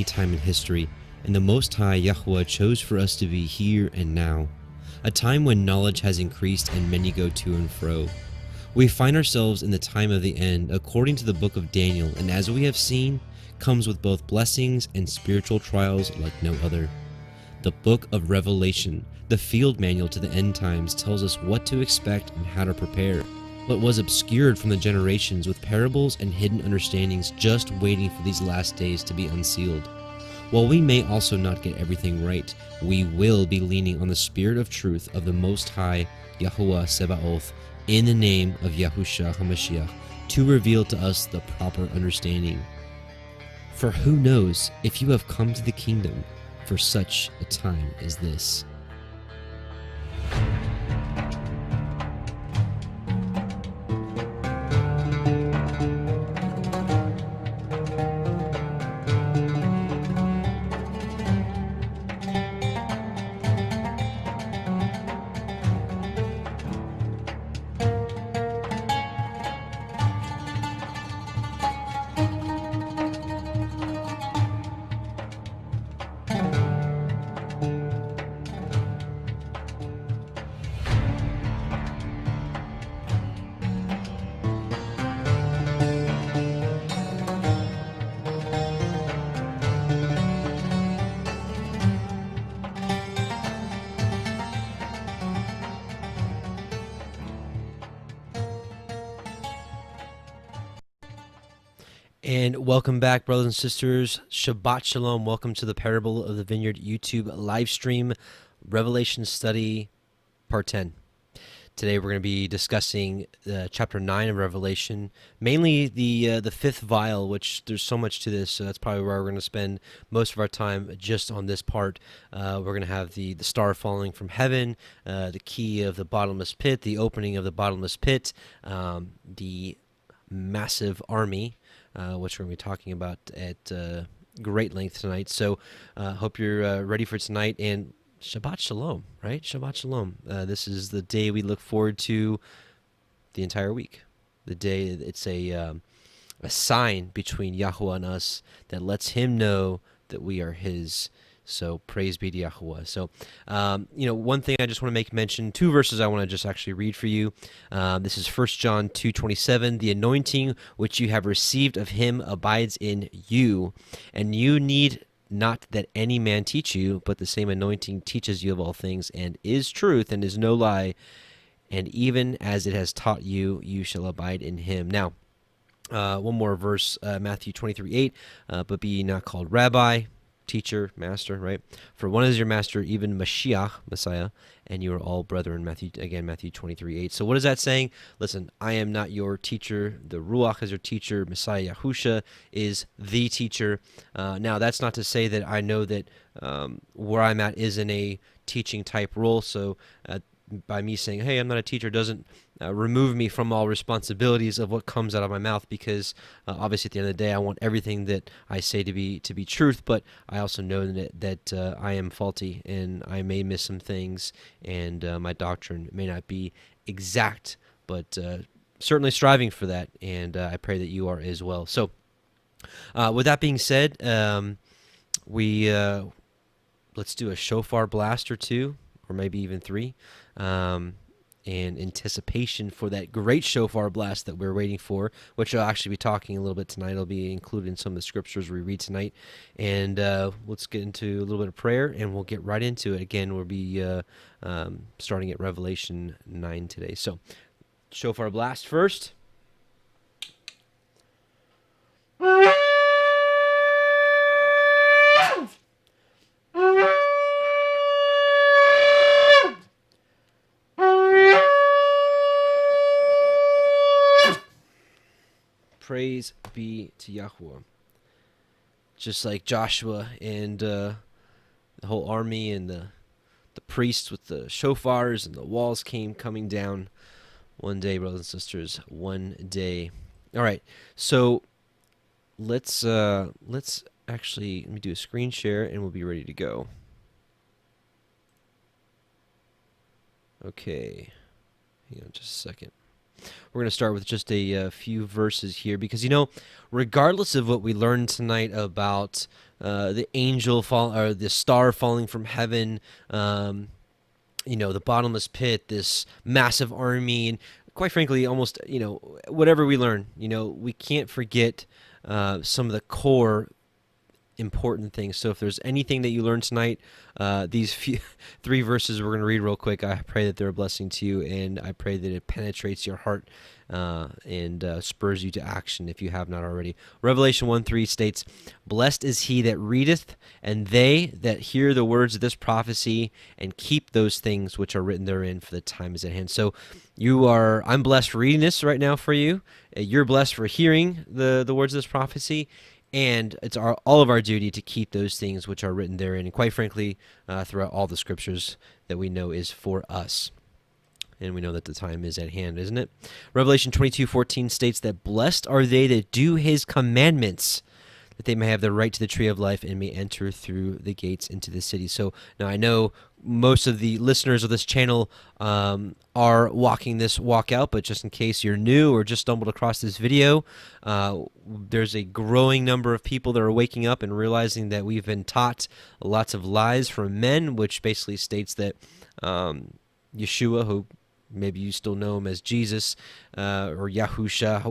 time in history, and the Most High YHWH chose for us to be here and now, a time when knowledge has increased and many go to and fro. We find ourselves in the time of the end according to the book of Daniel, and as we have seen, comes with both blessings and spiritual trials like no other. The book of Revelation, the field manual to the end times, tells us what to expect and how to prepare. What was obscured from the generations with parables and hidden understandings just waiting for these last days to be unsealed. While we may also not get everything right, we will be leaning on the Spirit of truth of the Most High Yahuwah Sebaoth in the name of Yahushua HaMashiach to reveal to us the proper understanding. For who knows if you have come to the kingdom for such a time as this. And welcome back, brothers and sisters. Shabbat Shalom. Welcome to the Parable of the Vineyard YouTube live stream, Revelation Study, Part 10. Today we're going to be discussing Chapter 9 of Revelation, mainly the fifth vial, which there's so much to this, so that's probably where we're going to spend most of our time just on this part. We're going to have the star falling from heaven, the key of the bottomless pit, the opening of the bottomless pit, the massive army, which we're going to be talking about at great length tonight. So hope you're ready for tonight, and Shabbat Shalom, right? Shabbat Shalom. This is the day we look forward to the entire week. The day, it's a sign between Yahuwah and us that lets him know that we are his. So praise be to Yahuwah. So, one thing I just want to make mention, two verses I want to just actually read for you. This is 1 John 2:27. The anointing which you have received of him abides in you, and you need not that any man teach you, but the same anointing teaches you of all things, and is truth, and is no lie. And even as it has taught you, you shall abide in him. Now, one more verse, Matthew 23:8. But be ye not called rabbi, teacher, master, right? For one is your master, even Mashiach, Messiah, and you are all brethren. Matthew 23:8. So what is that saying? Listen, I am not your teacher. The Ruach is your teacher. Messiah Yahusha is the teacher. Now, that's not to say that I know that where I'm at is in a teaching type role. So by me saying, hey, I'm not a teacher, doesn't remove me from all responsibilities of what comes out of my mouth, because obviously at the end of the day, I want everything that I say to be truth, but I also know that I am faulty, and I may miss some things, and my doctrine may not be exact, but certainly striving for that, and I pray that you are as well. So with that being said, we let's do a shofar blast or two, or maybe even three, in anticipation for that great shofar blast that we're waiting for, which I'll actually be talking a little bit tonight. It'll be included in some of the scriptures we read tonight. And let's get into a little bit of prayer, and we'll get right into it. Again, we'll be starting at Revelation 9 today. So, shofar blast first. Praise be to Yahuwah. Just like Joshua and the whole army and the priests with the shofars and the walls coming down one day, brothers and sisters, one day. All right, so let's actually, let me do a screen share and we'll be ready to go. Okay, hang on just a second. We're going to start with just a few verses here because, regardless of what we learned tonight about the angel fall, or the star falling from heaven, the bottomless pit, this massive army, and quite frankly, almost, whatever we learn, we can't forget some of the core important things. So if there's anything that you learned tonight, these three verses we're going to read real quick, I pray that they're a blessing to you, and I pray that it penetrates your heart and spurs you to action if you have not already. Revelation 1:3 states, "Blessed is he that readeth, and they that hear the words of this prophecy, and keep those things which are written therein, for the time is at hand." So I'm blessed for reading this right now for you. You're blessed for hearing the words of this prophecy. And it's all of our duty to keep those things which are written therein, and quite frankly, throughout all the scriptures that we know is for us. And we know that the time is at hand, isn't it? Revelation 22:14 states that blessed are they that do his commandments, that they may have the right to the tree of life and may enter through the gates into the city. So now I know most of the listeners of this channel are walking this walk out, but just in case you're new or just stumbled across this video, there's a growing number of people that are waking up and realizing that we've been taught lots of lies from men, which basically states that Yeshua, who maybe you still know him as Jesus, or Yahusha,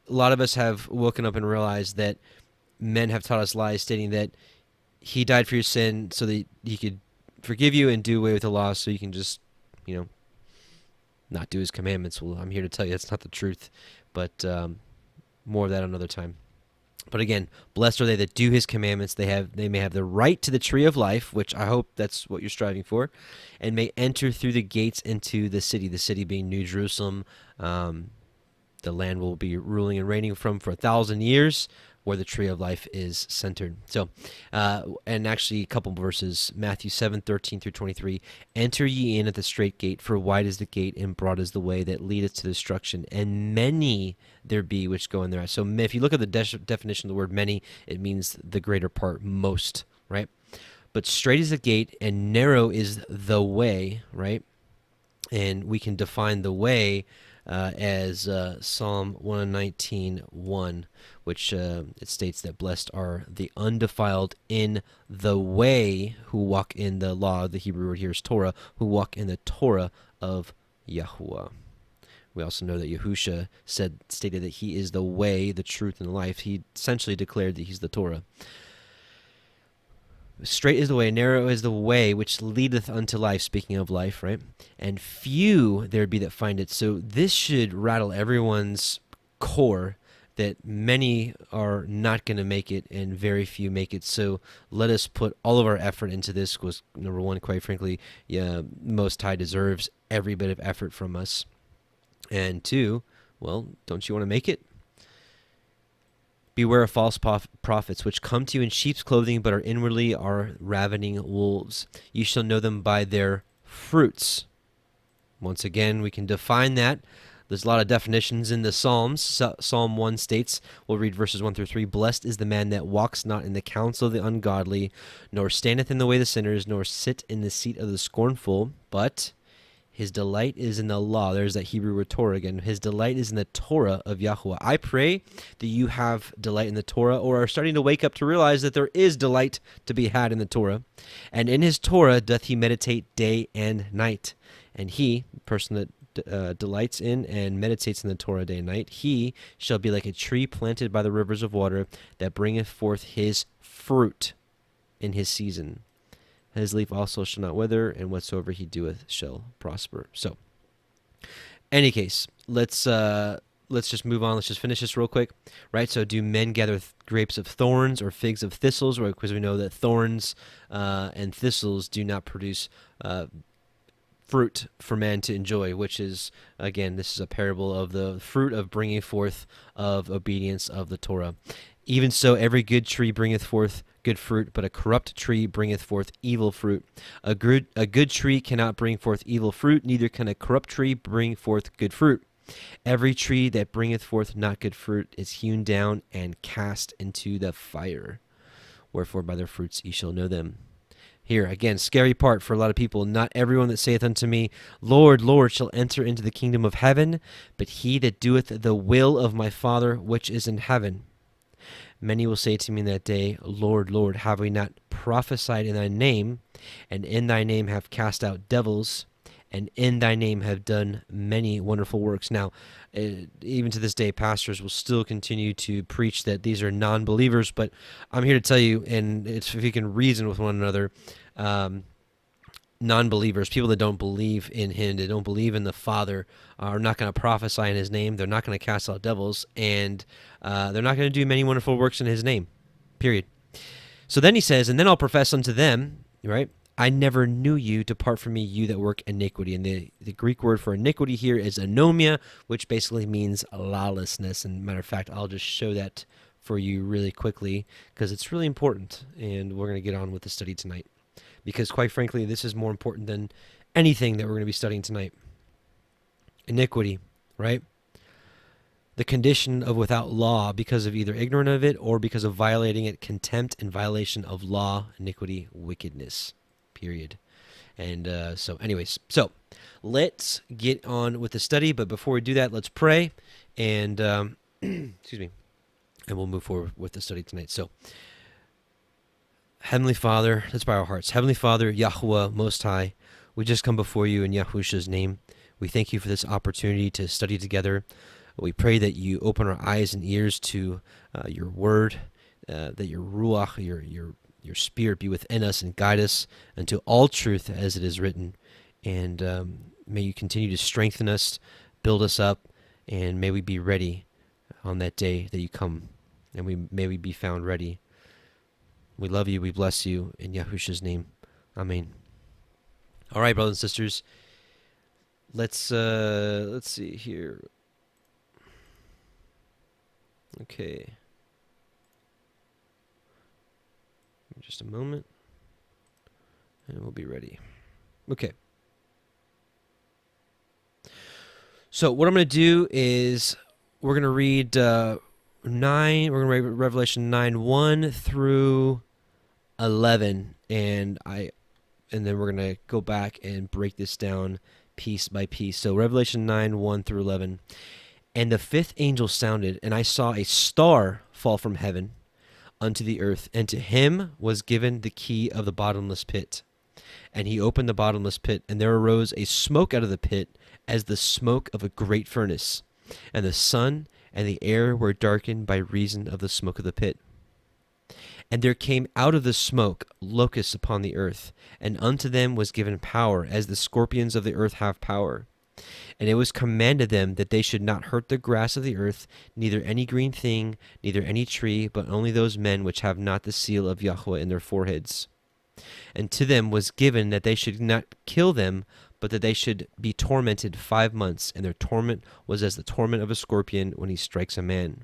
a lot of us have woken up and realized that men have taught us lies, stating that he died for your sin so that he could forgive you and do away with the law, so you can just, not do his commandments. Well, I'm here to tell you that's not the truth, but more of that another time. But again, blessed are they that do his commandments. They may have the right to the tree of life, which I hope that's what you're striving for, and may enter through the gates into the city being New Jerusalem. The land will be ruling and reigning from for 1,000 years, where the tree of life is centered. So, and actually a couple verses, Matthew 7:13 through 23, "Enter ye in at the straight gate, for wide is the gate, and broad is the way that leadeth to destruction, and many there be which go in there." So if you look at the definition of the word many, it means the greater part, most, right? But straight is the gate, and narrow is the way, right? And we can define the way as Psalm 119:1, which it states that blessed are the undefiled in the way who walk in the law. The Hebrew word here is Torah, who walk in the Torah of Yahuwah. We also know that Yahusha stated that he is the way, the truth, and the life. He essentially declared that he's the Torah. Straight is the way, narrow is the way which leadeth unto life, speaking of life, right? And few there be that find it. So this should rattle everyone's core, that many are not going to make it and very few make it. So let us put all of our effort into this, because number one, quite frankly, Most High deserves every bit of effort from us. And two, well, don't you want to make it? "Beware of false prophets, which come to you in sheep's clothing, but are inwardly are ravening wolves. You shall know them by their fruits." Once again, we can define that. There's a lot of definitions in the Psalms. Psalm 1 states, we'll read verses 1 through 3, "Blessed is the man that walks not in the counsel of the ungodly, nor standeth in the way of the sinners, nor sit in the seat of the scornful, but his delight is in the law." There's that Hebrew word Torah again. "His delight is in the Torah of Yahuwah." I pray that you have delight in the Torah, or are starting to wake up to realize that there is delight to be had in the Torah. "And in his Torah doth he meditate day and night." And he, the person that delights in and meditates in the Torah day and night, he shall be like a tree planted by the rivers of water, that bringeth forth his fruit in his season. His leaf also shall not wither, and whatsoever he doeth shall prosper. So, any case, let's just move on. Let's just finish this real quick, right? So, do men gather grapes of thorns or figs of thistles? Right, because we know that thorns and thistles do not produce fruit for man to enjoy, which is, again, this is a parable of the fruit of bringing forth of obedience of the Torah. "Even so, every good tree bringeth forth good fruit, but a corrupt tree bringeth forth evil fruit. A good tree cannot bring forth evil fruit, neither can a corrupt tree bring forth good fruit. Every tree that bringeth forth not good fruit is hewn down and cast into the fire. Wherefore by their fruits ye shall know them." Here, again, scary part for a lot of people. "Not everyone that saith unto me, Lord, Lord, shall enter into the kingdom of heaven, but he that doeth the will of my Father which is in heaven. Many will say to me in that day, Lord, Lord, have we not prophesied in thy name, and in thy name have cast out devils, and in thy name have done many wonderful works? Now, even to this day, pastors will still continue to preach that these are non-believers, but I'm here to tell you, and it's if you can reason with one another, non-believers, people that don't believe in him, they don't believe in the Father, are not going to prophesy in his name. They're not going to cast out devils, and they're not going to do many wonderful works in his name, period. So then he says, and then I'll profess unto them, right, I never knew you, depart from me, you that work iniquity. And the Greek word for iniquity here is anomia, which basically means lawlessness. And matter of fact, I'll just show that for you really quickly because it's really important, and we're going to get on with the study tonight. Because quite frankly, this is more important than anything that we're going to be studying tonight. Iniquity, right? The condition of without law because of either ignorant of it or because of violating it, contempt and violation of law, iniquity, wickedness, period. And so let's get on with the study. But before we do that, let's pray. And excuse me. And we'll move forward with the study tonight. So, Heavenly Father, let's bow our hearts. Heavenly Father, Yahuwah, Most High, we just come before you in Yahushua's name. We thank you for this opportunity to study together. We pray that you open our eyes and ears to your word, that your ruach, your spirit be within us and guide us unto all truth as it is written. And may you continue to strengthen us, build us up, and may we be ready on that day that you come. And may we be found ready. We love you. We bless you. In Yahushua's name. Amen. All right, brothers and sisters. Let's see here. Okay. Just a moment. And we'll be ready. Okay. So what I'm going to do is we're going to read 9. We're going to read Revelation 9:1 through 11, and then we're going to go back and break this down piece by piece. So Revelation 9:1 through 11. And the fifth angel sounded, and I saw a star fall from heaven unto the earth, and to him was given the key of the bottomless pit. And he opened the bottomless pit, and there arose a smoke out of the pit as the smoke of a great furnace, and the sun and the air were darkened by reason of the smoke of the pit. And there came out of the smoke locusts upon the earth, and unto them was given power, as the scorpions of the earth have power. And it was commanded them that they should not hurt the grass of the earth, neither any green thing, neither any tree, but only those men which have not the seal of Yahweh in their foreheads. And to them was given that they should not kill them, but that they should be tormented 5 months, and their torment was as the torment of a scorpion when he strikes a man.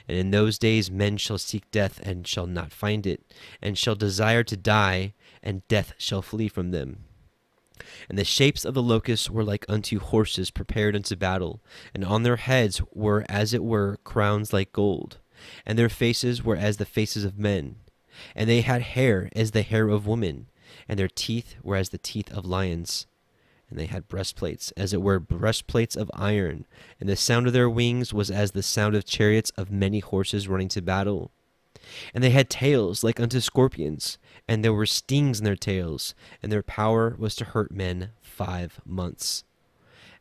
And in those days men shall seek death, and shall not find it, and shall desire to die, and death shall flee from them. And the shapes of the locusts were like unto horses prepared unto battle, and on their heads were as it were crowns like gold, and their faces were as the faces of men. And they had hair as the hair of women, and their teeth were as the teeth of lions. And they had breastplates, as it were breastplates of iron, and the sound of their wings was as the sound of chariots of many horses running to battle. And they had tails like unto scorpions, and there were stings in their tails, and their power was to hurt men 5 months.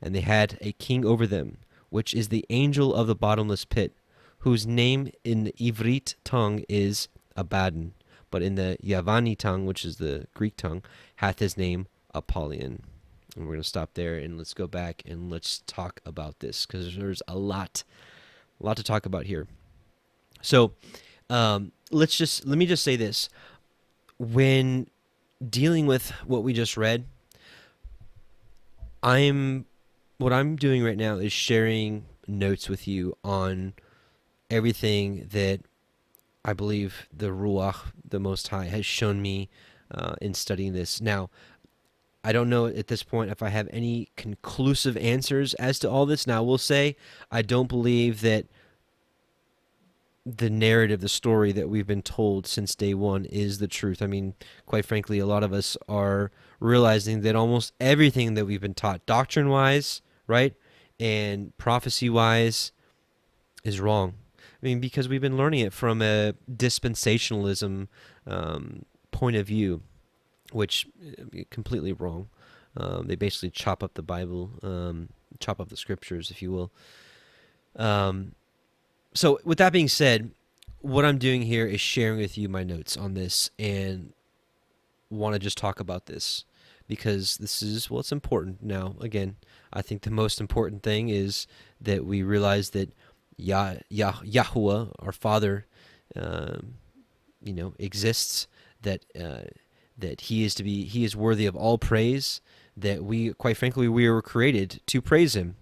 And they had a king over them, which is the angel of the bottomless pit, whose name in the Ivrit tongue is Abaddon, but in the Yavani tongue, which is the Greek tongue, hath his name Apollyon. And we're going to stop there, and let's go back and let's talk about this, because there's a lot to talk about here. So let me just say this. When dealing with what we just read, what I'm doing right now is sharing notes with you on everything that I believe the Ruach, the Most High, has shown me in studying this. Now, I don't know at this point if I have any conclusive answers as to all this. Now, I will say I don't believe that the narrative, the story that we've been told since day one is the truth. I mean, quite frankly, a lot of us are realizing that almost everything that we've been taught, doctrine-wise, right, and prophecy-wise, is wrong. I mean, because we've been learning it from a dispensationalism point of view, which is completely wrong. They basically chop up the Bible, chop up the scriptures, if you will. So with that being said, what I'm doing here is sharing with you my notes on this and want to just talk about this because this is, well, it's important. Now, again, I think the most important thing is that we realize that Yahuwah, our Father, exists, that he is worthy of all praise, that we, quite frankly, we were created to praise him,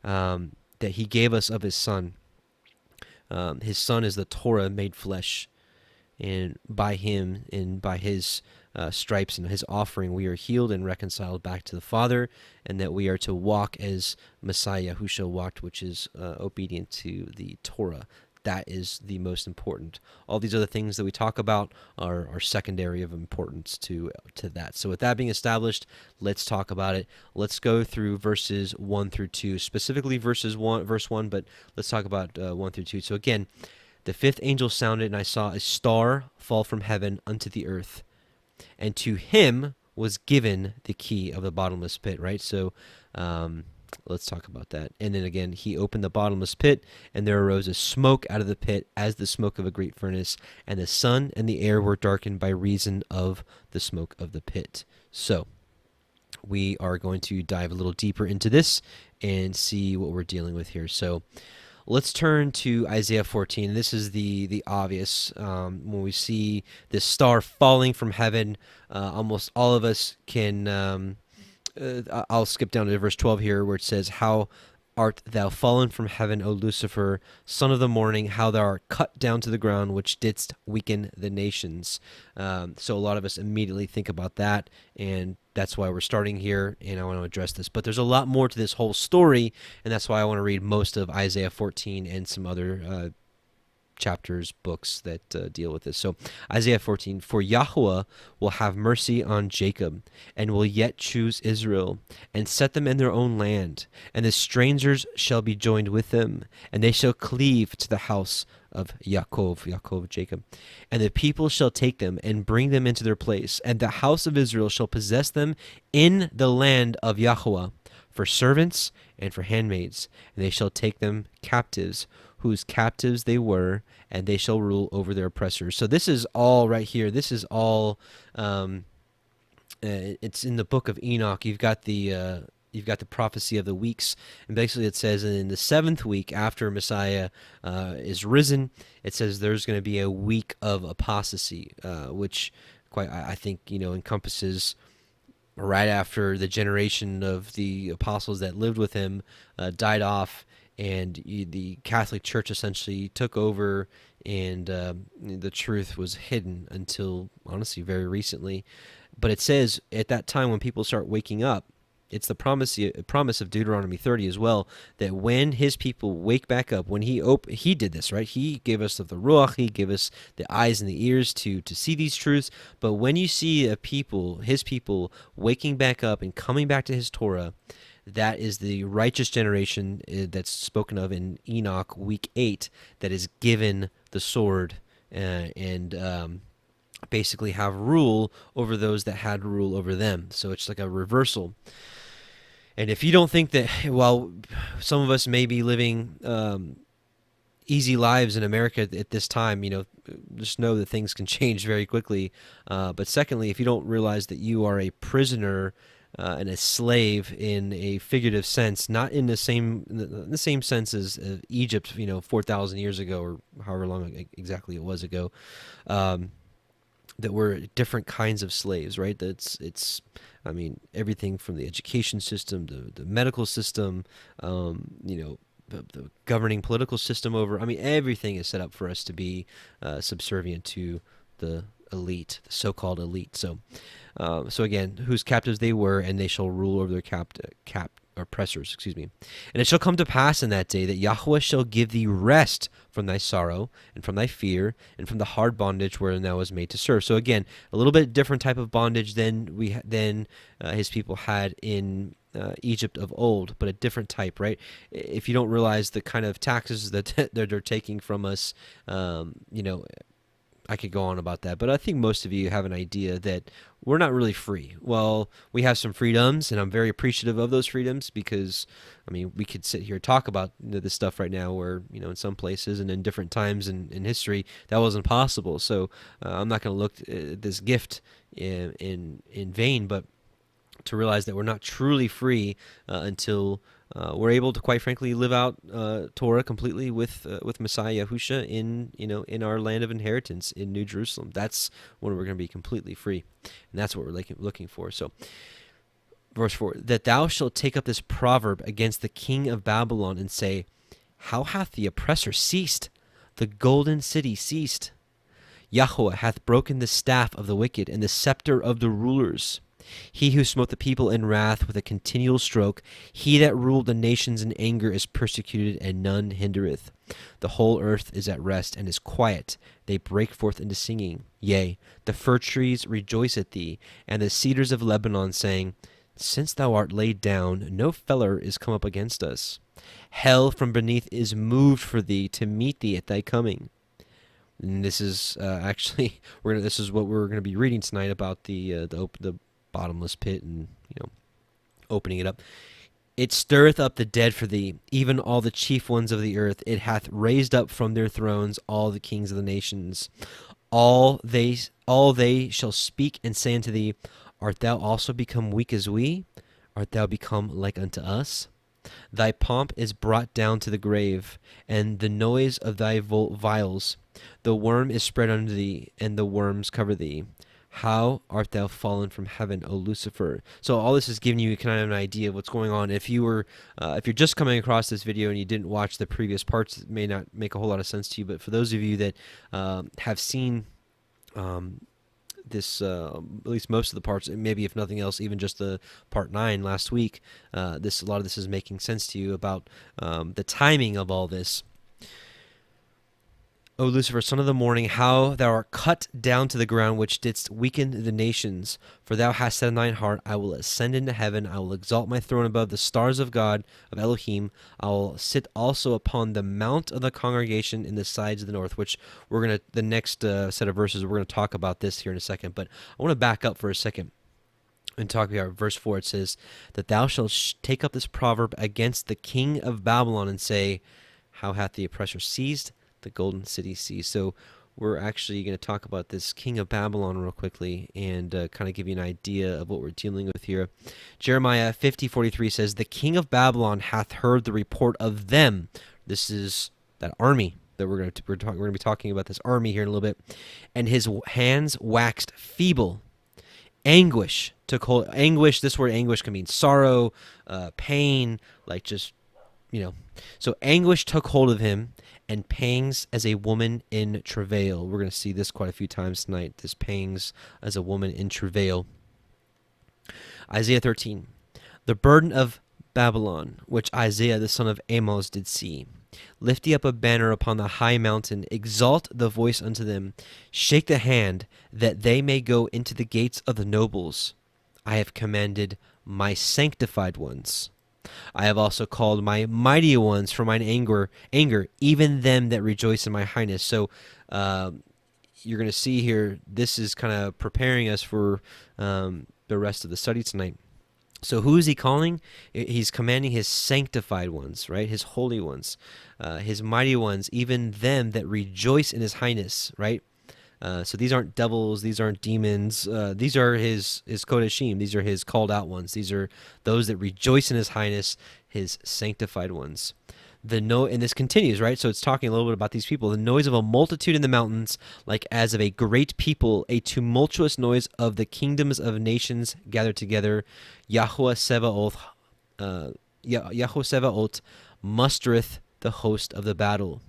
that he gave us of his Son. His Son is the Torah made flesh, and by him and by his stripes and his offering, we are healed and reconciled back to the Father, and that we are to walk as Messiah Yahushua walked, which is obedient to the Torah. That is the most important. All these other things that we talk about are secondary of importance to that. So with that being established, let's talk about it. Let's go through verses 1 through 2, specifically verse 1, but let's talk about 1 through 2. So again, the fifth angel sounded, and I saw a star fall from heaven unto the earth, and to him was given the key of the bottomless pit, right? So let's talk about that. And then again, he opened the bottomless pit, and there arose a smoke out of the pit as the smoke of a great furnace, and the sun and the air were darkened by reason of the smoke of the pit. So we are going to dive a little deeper into this and see what we're dealing with here. So let's turn to Isaiah 14. This is the obvious. When we see this star falling from heaven, almost all of us can... I'll skip down to verse 12 here, where it says, "How art thou fallen from heaven, O Lucifer, son of the morning, how thou art cut down to the ground, which didst weaken the nations." So a lot of us immediately think about that, and that's why we're starting here, and I want to address this. But there's a lot more to this whole story, and that's why I want to read most of Isaiah 14 and some other chapters, books that deal with this. So Isaiah 14, "For Yahuwah will have mercy on Jacob, and will yet choose Israel, and set them in their own land, and the strangers shall be joined with them, and they shall cleave to the house of Yaakov, Jacob. And the people shall take them, and bring them into their place, and the house of Israel shall possess them in the land of Yahuwah, for servants and for handmaids, and they shall take them captives, whose captives they were, and they shall rule over their oppressors." So this is all right here. This is all. It's in the book of Enoch. You've got the prophecy of the weeks, and basically it says in the 7th week after Messiah is risen, it says there's going to be a week of apostasy, which I think encompasses right after the generation of the apostles that lived with him died off, and the Catholic Church essentially took over, and the truth was hidden until, honestly, very recently. But it says at that time when people start waking up, it's the promise of Deuteronomy 30 as well, that when his people wake back up, when he did this, right? He gave us the Ruach, he gave us the eyes and the ears to see these truths. But when you see his people waking back up and coming back to his Torah, that is the righteous generation that's spoken of in Enoch, week 8, that is given the sword and basically have rule over those that had rule over them. So it's like a reversal. And if you don't think that, while some of us may be living easy lives in America at this time, just know that things can change very quickly. But secondly, if you don't realize that you are a prisoner and a slave in a figurative sense, not in the same sense as Egypt, 4,000 years ago, or however long exactly it was ago, that we're different kinds of slaves, right? It's everything from the education system, the medical system, the governing political system everything is set up for us to be subservient to the elite, the so-called elite. So again, whose captives they were, and they shall rule over their oppressors, And it shall come to pass in that day that Yahweh shall give thee rest from thy sorrow, and from thy fear, and from the hard bondage wherein thou was made to serve. So again, a little bit different type of bondage than his people had in Egypt of old, but a different type, right? If you don't realize the kind of taxes that that they're taking from us, you know, I could go on about that, but I think most of you have an idea that we're not really free. Well, we have some freedoms, and I'm very appreciative of those freedoms because, I mean, we could sit here and talk about this stuff right now where, you know, in some places and in different times in history, that wasn't possible. So I'm not going to look at this gift in vain, but to realize that we're not truly free until we're able to, quite frankly, live out Torah completely with Messiah Yahusha in our land of inheritance in New Jerusalem. That's when we're going to be completely free, and that's what we're looking for. So, verse 4: that thou shalt take up this proverb against the king of Babylon and say, how hath the oppressor ceased? The golden city ceased. Yahweh hath broken the staff of the wicked and the scepter of the rulers. He who smote the people in wrath with a continual stroke, he that ruled the nations in anger is persecuted, and none hindereth. The whole earth is at rest and is quiet. They break forth into singing. Yea, the fir trees rejoice at thee, and the cedars of Lebanon, saying, since thou art laid down, no feller is come up against us. Hell from beneath is moved for thee to meet thee at thy coming. And this is actually this is what we're gonna be reading tonight about the bottomless pit and opening it up. It stirreth up the dead for thee, even all the chief ones of the earth. It hath raised up from their thrones all the kings of the nations. All they shall speak and say unto thee, art thou also become weak as we? Art thou become like unto us? Thy pomp is brought down to the grave, and the noise of thy vials. The worm is spread under thee, and the worms cover thee. How art thou fallen from heaven, O Lucifer? So all this is giving you kind of an idea of what's going on. If you're just coming across this video and you didn't watch the previous parts, it may not make a whole lot of sense to you. But for those of you that have seen this, at least most of the parts, and maybe if nothing else, even just the part 9 last week, a lot of this is making sense to you about the timing of all this. O Lucifer, son of the morning, how thou art cut down to the ground, which didst weaken the nations. For thou hast said in thine heart, I will ascend into heaven, I will exalt my throne above the stars of God, of Elohim. I will sit also upon the mount of the congregation in the sides of the north, which the next set of verses, we're going to talk about this here in a second. But I want to back up for a second and talk about verse 4. It says, that thou shalt take up this proverb against the king of Babylon and say, how hath the oppressor seized? The golden city seized. So we're actually going to talk about this king of Babylon real quickly and kind of give you an idea of what we're dealing with here. Jeremiah 50:43 says, the king of Babylon hath heard the report of them. This is that army that we're going to be talking about, this army here in a little bit. And his hands waxed feeble. Anguish took hold. Anguish, this word anguish can mean sorrow, pain, like just, So anguish took hold of him, and pangs as a woman in travail. We're going to see this quite a few times tonight, this pangs as a woman in travail. Isaiah 13. The burden of Babylon, which Isaiah the son of Amos did see. Lift ye up a banner upon the high mountain, exalt the voice unto them, shake the hand, that they may go into the gates of the nobles. I have commanded my sanctified ones. I have also called my mighty ones for mine anger, even them that rejoice in my highness. So you're going to see here, this is kind of preparing us for the rest of the study tonight. So who is he calling? He's commanding his sanctified ones, right? His holy ones, his mighty ones, even them that rejoice in his highness, right? So these aren't devils, these aren't demons, these are his Kodashim, these are his called out ones, these are those that rejoice in his highness, his sanctified ones. And this continues, right? So it's talking a little bit about these people. The noise of a multitude in the mountains, like as of a great people, a tumultuous noise of the kingdoms of nations gathered together. Yahweh Sevaoth mustereth the host of the battle.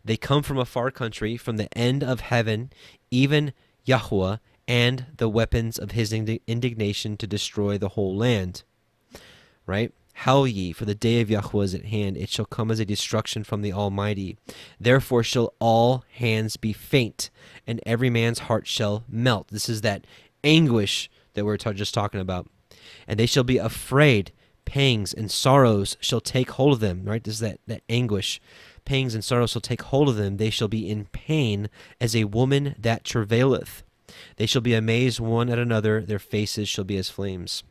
They come from a far country, from the end of heaven, even Yahweh, and the weapons of his indignation to destroy the whole land. Right? Howl ye, for the day of Yahweh is at hand. It shall come as a destruction from the Almighty. Therefore shall all hands be faint, and every man's heart shall melt. This is that anguish that we're just talking about. And they shall be afraid. Pangs and sorrows shall take hold of them. Right? This is that anguish. Pangs and sorrows shall take hold of them. They shall be in pain as a woman that travaileth. They shall be amazed one at another. Their faces shall be as flames.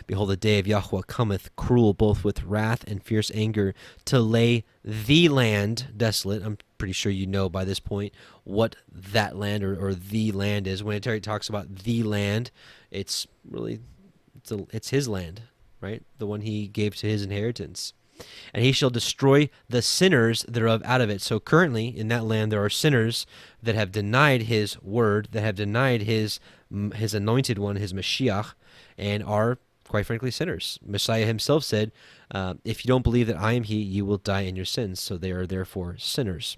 Behold, the day of Yahweh cometh, cruel both with wrath and fierce anger, to lay the land desolate. I'm pretty sure you know by this point what that land or the land is. When it talks about the land, it's really it's his land, right? The one he gave to his inheritance. And he shall destroy the sinners thereof out of it. So currently in that land there are sinners that have denied his word, that have denied his anointed one, his Mashiach, and are, quite frankly, sinners. Messiah himself said, if you don't believe that I am he, you will die in your sins. So they are therefore sinners.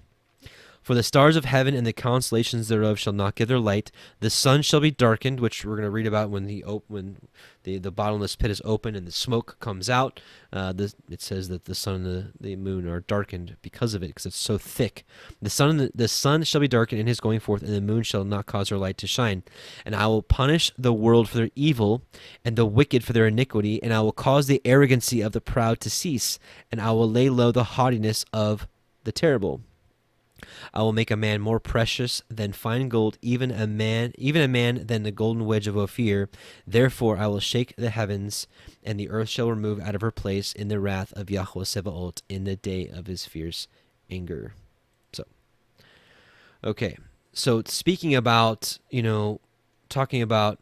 For the stars of heaven and the constellations thereof shall not give their light. The sun shall be darkened, which we're going to read about when the bottomless pit is open and the smoke comes out. It says that the sun and the moon are darkened because of it, because it's so thick. The sun shall be darkened in his going forth, and the moon shall not cause her light to shine. And I will punish the world for their evil, and the wicked for their iniquity, and I will cause the arrogancy of the proud to cease, and I will lay low the haughtiness of the terrible. I will make a man more precious than fine gold, even a man than the golden wedge of Ophir. Therefore I will shake the heavens, and the earth shall remove out of her place in the wrath of Yahweh Sebaot in the day of his fierce anger. So speaking about, talking about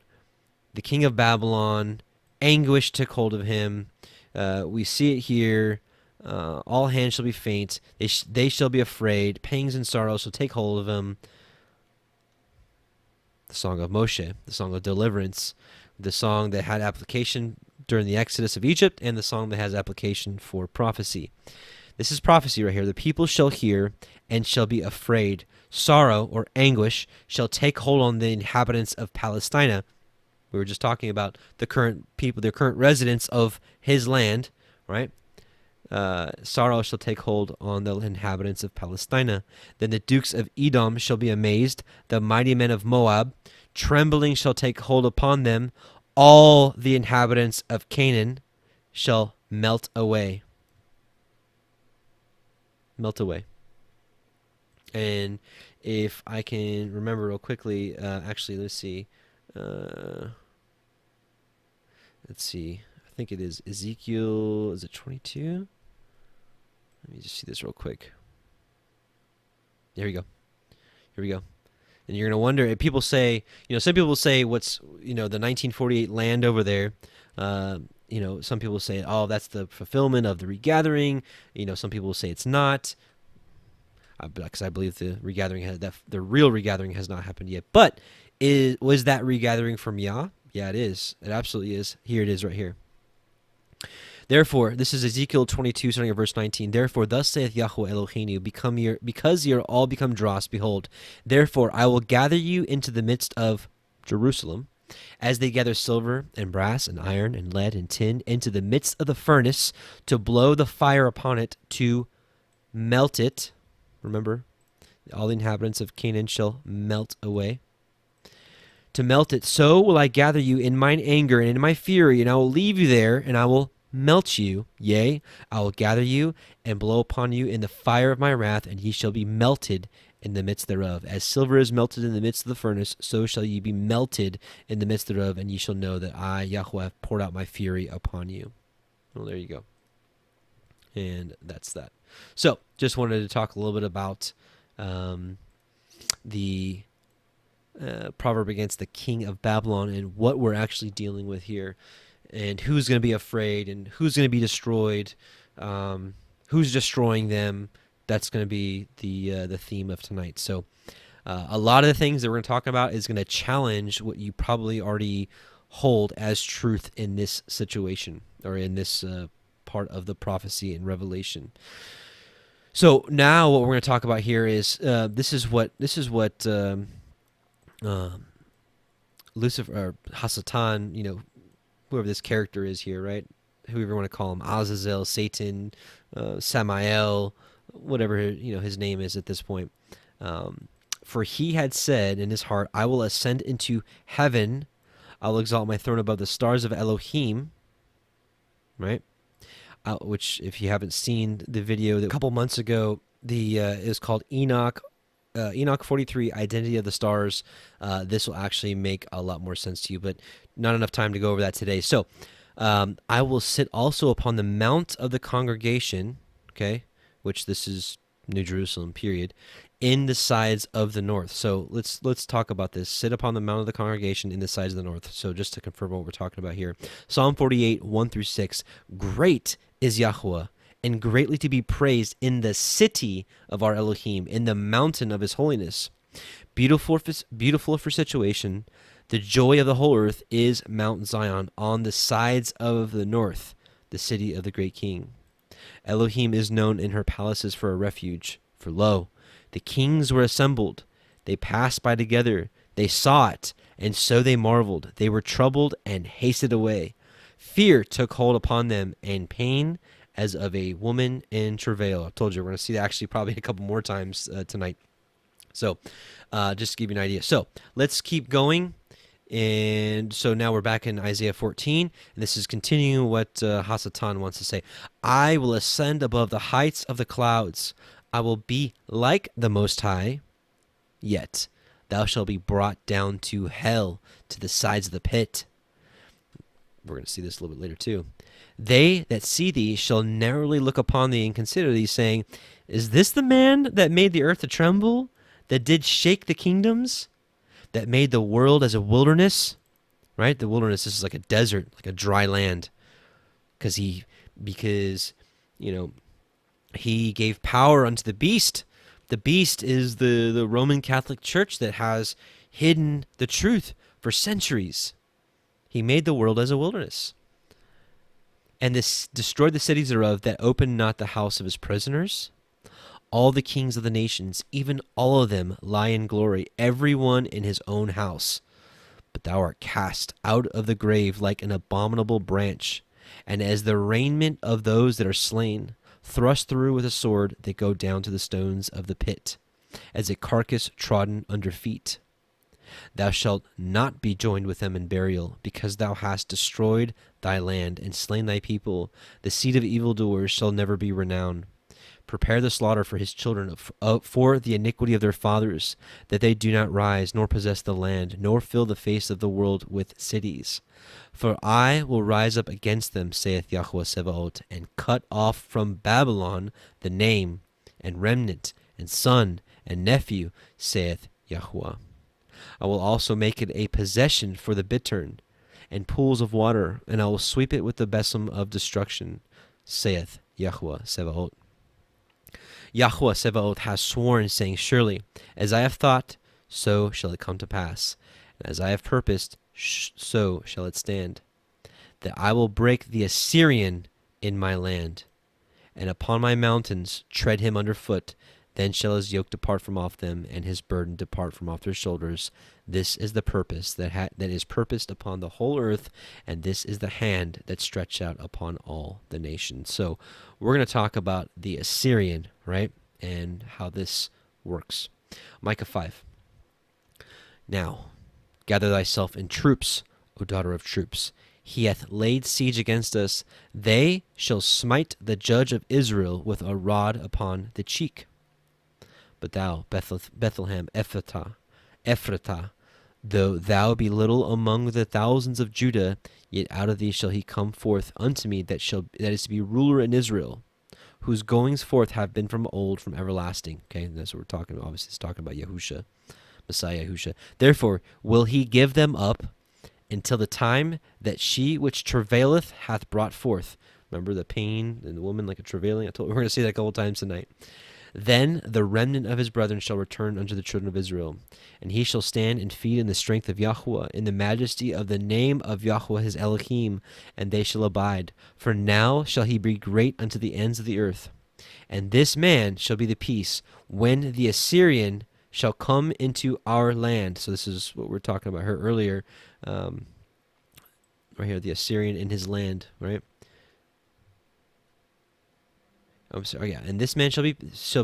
the king of Babylon, anguish took hold of him. We see it here. All hands shall be faint. They shall be afraid. Pangs and sorrows shall take hold of them. The song of Moshe, the song of deliverance, the song that had application during the exodus of Egypt, and the song that has application for prophecy. This is prophecy right here. The people shall hear and shall be afraid. Sorrow or anguish shall take hold on the inhabitants of Palestina. We were just talking about the current people, the current residents of his land, right? Sorrow shall take hold on the inhabitants of Palestina. Then the dukes of Edom shall be amazed, the mighty men of Moab. Trembling shall take hold upon them. All the inhabitants of Canaan shall melt away. Melt away. And if I can remember real quickly, actually, let's see. I think it is Ezekiel, is it 22? Let me just see this real quick. Here we go. And you're going to wonder, if people say, some people say what's, the 1948 land over there, some people say, oh, that's the fulfillment of the regathering. Some people will say it's not, because I believe the real regathering has not happened yet. But was that regathering from Yah? Yeah, it is. It absolutely is. Here it is right here. Therefore, this is Ezekiel 22, starting at verse 19. Therefore, thus saith Yahweh Eloheinu, because ye are all become dross, behold, therefore I will gather you into the midst of Jerusalem, as they gather silver and brass and iron and lead and tin into the midst of the furnace, to blow the fire upon it, to melt it. Remember, all the inhabitants of Canaan shall melt away. To melt it, so will I gather you in mine anger and in my fury, and I will leave you there, and I will melt you. Yea, I will gather you and blow upon you in the fire of my wrath, and ye shall be melted in the midst thereof. As silver is melted in the midst of the furnace, so shall ye be melted in the midst thereof, and ye shall know that I, Yahweh, have poured out my fury upon you. Well, there you go. And that's that. So, just wanted to talk a little bit about the proverb against the king of Babylon and what we're actually dealing with here, and who's going to be afraid and who's going to be destroyed, who's destroying them. That's going to be the theme of tonight. So a lot of the things that we're going to talk about is going to challenge what you probably already hold as truth in this situation, or in this part of the prophecy and Revelation. So now what we're going to talk about here is this is what Lucifer or Hasatan, whoever this character is here, right? Whoever you want to call him, Azazel, Satan, Samael, whatever his name is at this point. For he had said in his heart, I will ascend into heaven. I'll exalt my throne above the stars of Elohim, right? Which, if you haven't seen the video that a couple months ago, the is called Enoch 43, Identity of the Stars. This will actually make a lot more sense to you, but not enough time to go over that today. So I will sit also upon the mount of the congregation, okay, which this is New Jerusalem, period, in the sides of the north. So let's talk about this. Sit upon the mount of the congregation in the sides of the north. So just to confirm what we're talking about here. Psalm 48, 1 through 6. Great is Yahweh, and greatly to be praised in the city of our Elohim, in the mountain of his holiness. Beautiful for situation. The joy of the whole earth is Mount Zion on the sides of the north, the city of the great king. Elohim is known in her palaces for a refuge. For lo, the kings were assembled. They passed by together. They saw it, and so they marveled. They were troubled and hasted away. Fear took hold upon them, and pain as of a woman in travail. I told you we're going to see that actually probably a couple more times tonight. So just to give you an idea. So let's keep going. And so now we're back in Isaiah 14, and this is continuing what Hasatan wants to say. I will ascend above the heights of the clouds. I will be like the Most High, yet thou shalt be brought down to hell, to the sides of the pit. We're going to see this a little bit later too. They that see thee shall narrowly look upon thee and consider thee, saying, is this the man that made the earth to tremble, that did shake the kingdoms, that made the world as a wilderness? Right? The wilderness is like a desert, like a dry land. Because he gave power unto the beast. The beast is the Roman Catholic Church that has hidden the truth for centuries. He made the world as a wilderness. And this destroyed the cities thereof, that opened not the house of his prisoners. All the kings of the nations, even all of them, lie in glory, every one in his own house. But thou art cast out of the grave like an abominable branch, and as the raiment of those that are slain, thrust through with a sword, they go down to the stones of the pit, as a carcass trodden under feet. Thou shalt not be joined with them in burial, because thou hast destroyed thy land and slain thy people. The seed of evildoers shall never be renowned. Prepare the slaughter for his children, for the iniquity of their fathers, that they do not rise, nor possess the land, nor fill the face of the world with cities. For I will rise up against them, saith Yahweh Sebaot, and cut off from Babylon the name, and remnant, and son, and nephew, saith Yahweh. I will also make it a possession for the bittern, and pools of water, and I will sweep it with the besom of destruction, saith Yahweh Sebaot. Yahweh Sebaot has sworn, saying, surely, as I have thought, so shall it come to pass, and as I have purposed, so shall it stand, that I will break the Assyrian in my land, and upon my mountains tread him under foot. Then shall his yoke depart from off them, and his burden depart from off their shoulders. This is the purpose that is purposed upon the whole earth, and this is the hand that stretched out upon all the nations. So we're going to talk about the Assyrian, right, and how this works. Micah 5. Now, gather thyself in troops, O daughter of troops. He hath laid siege against us. They shall smite the judge of Israel with a rod upon the cheek. But thou, Bethlehem, Ephratah, though thou be little among the thousands of Judah, yet out of thee shall he come forth unto me that is to be ruler in Israel, whose goings forth have been from old, from everlasting. Okay, and that's what we're talking about. Obviously, it's talking about Yahusha, Messiah Yahusha. Therefore will he give them up until the time that she which travaileth hath brought forth. Remember the pain and the woman like a travailing? We're going to see that a couple times tonight. Then the remnant of his brethren shall return unto the children of Israel, and he shall stand and feed in the strength of Yahweh, in the majesty of the name of Yahweh his Elohim, and they shall abide. For now shall he be great unto the ends of the earth. And this man shall be the peace, when the Assyrian shall come into our land. So this is what we were talking about here earlier, right here, the Assyrian in his land, right? I'm sorry, yeah. And this man shall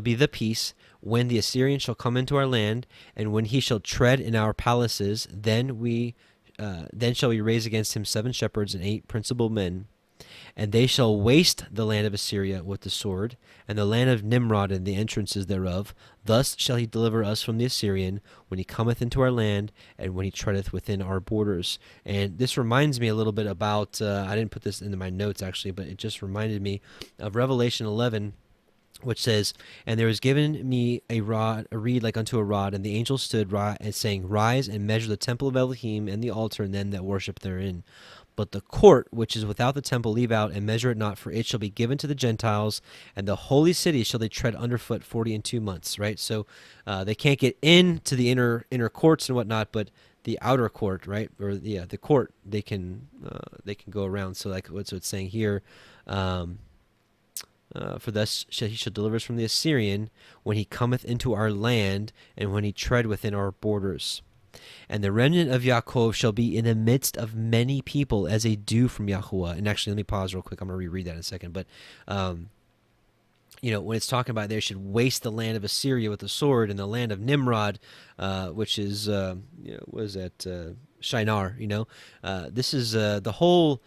be the peace, when the Assyrian shall come into our land, and when he shall tread in our palaces, then we then shall we raise against him 7 shepherds and 8 principal men, and they shall waste the land of Assyria with the sword, and the land of Nimrod and the entrances thereof. Thus shall he deliver us from the Assyrian, when he cometh into our land, and when he treadeth within our borders. And this reminds me a little bit about, I didn't put this into my notes actually, but it just reminded me of Revelation 11, which says, "And there was given me a reed like unto a rod, and the angel stood and saying, Rise and measure the temple of Elohim and the altar and them that worship therein. But the court which is without the temple leave out, and measure it not, for it shall be given to the Gentiles, and the holy city shall they tread underfoot 40 and 2 months." Right, so they can't get into the inner courts and whatnot, but the outer court, right, or the court, they can go around. So like what's it's saying here. For thus he shall deliver us from the Assyrian, when he cometh into our land, and when he tread within our borders. And the remnant of Yaakov shall be in the midst of many people, as a dew from Yahuwah. And actually, let me pause real quick. I'm going to reread that in a second. But, when it's talking about they should waste the land of Assyria with the sword, and the land of Nimrod, which is, what is that? Shinar, this is the whole,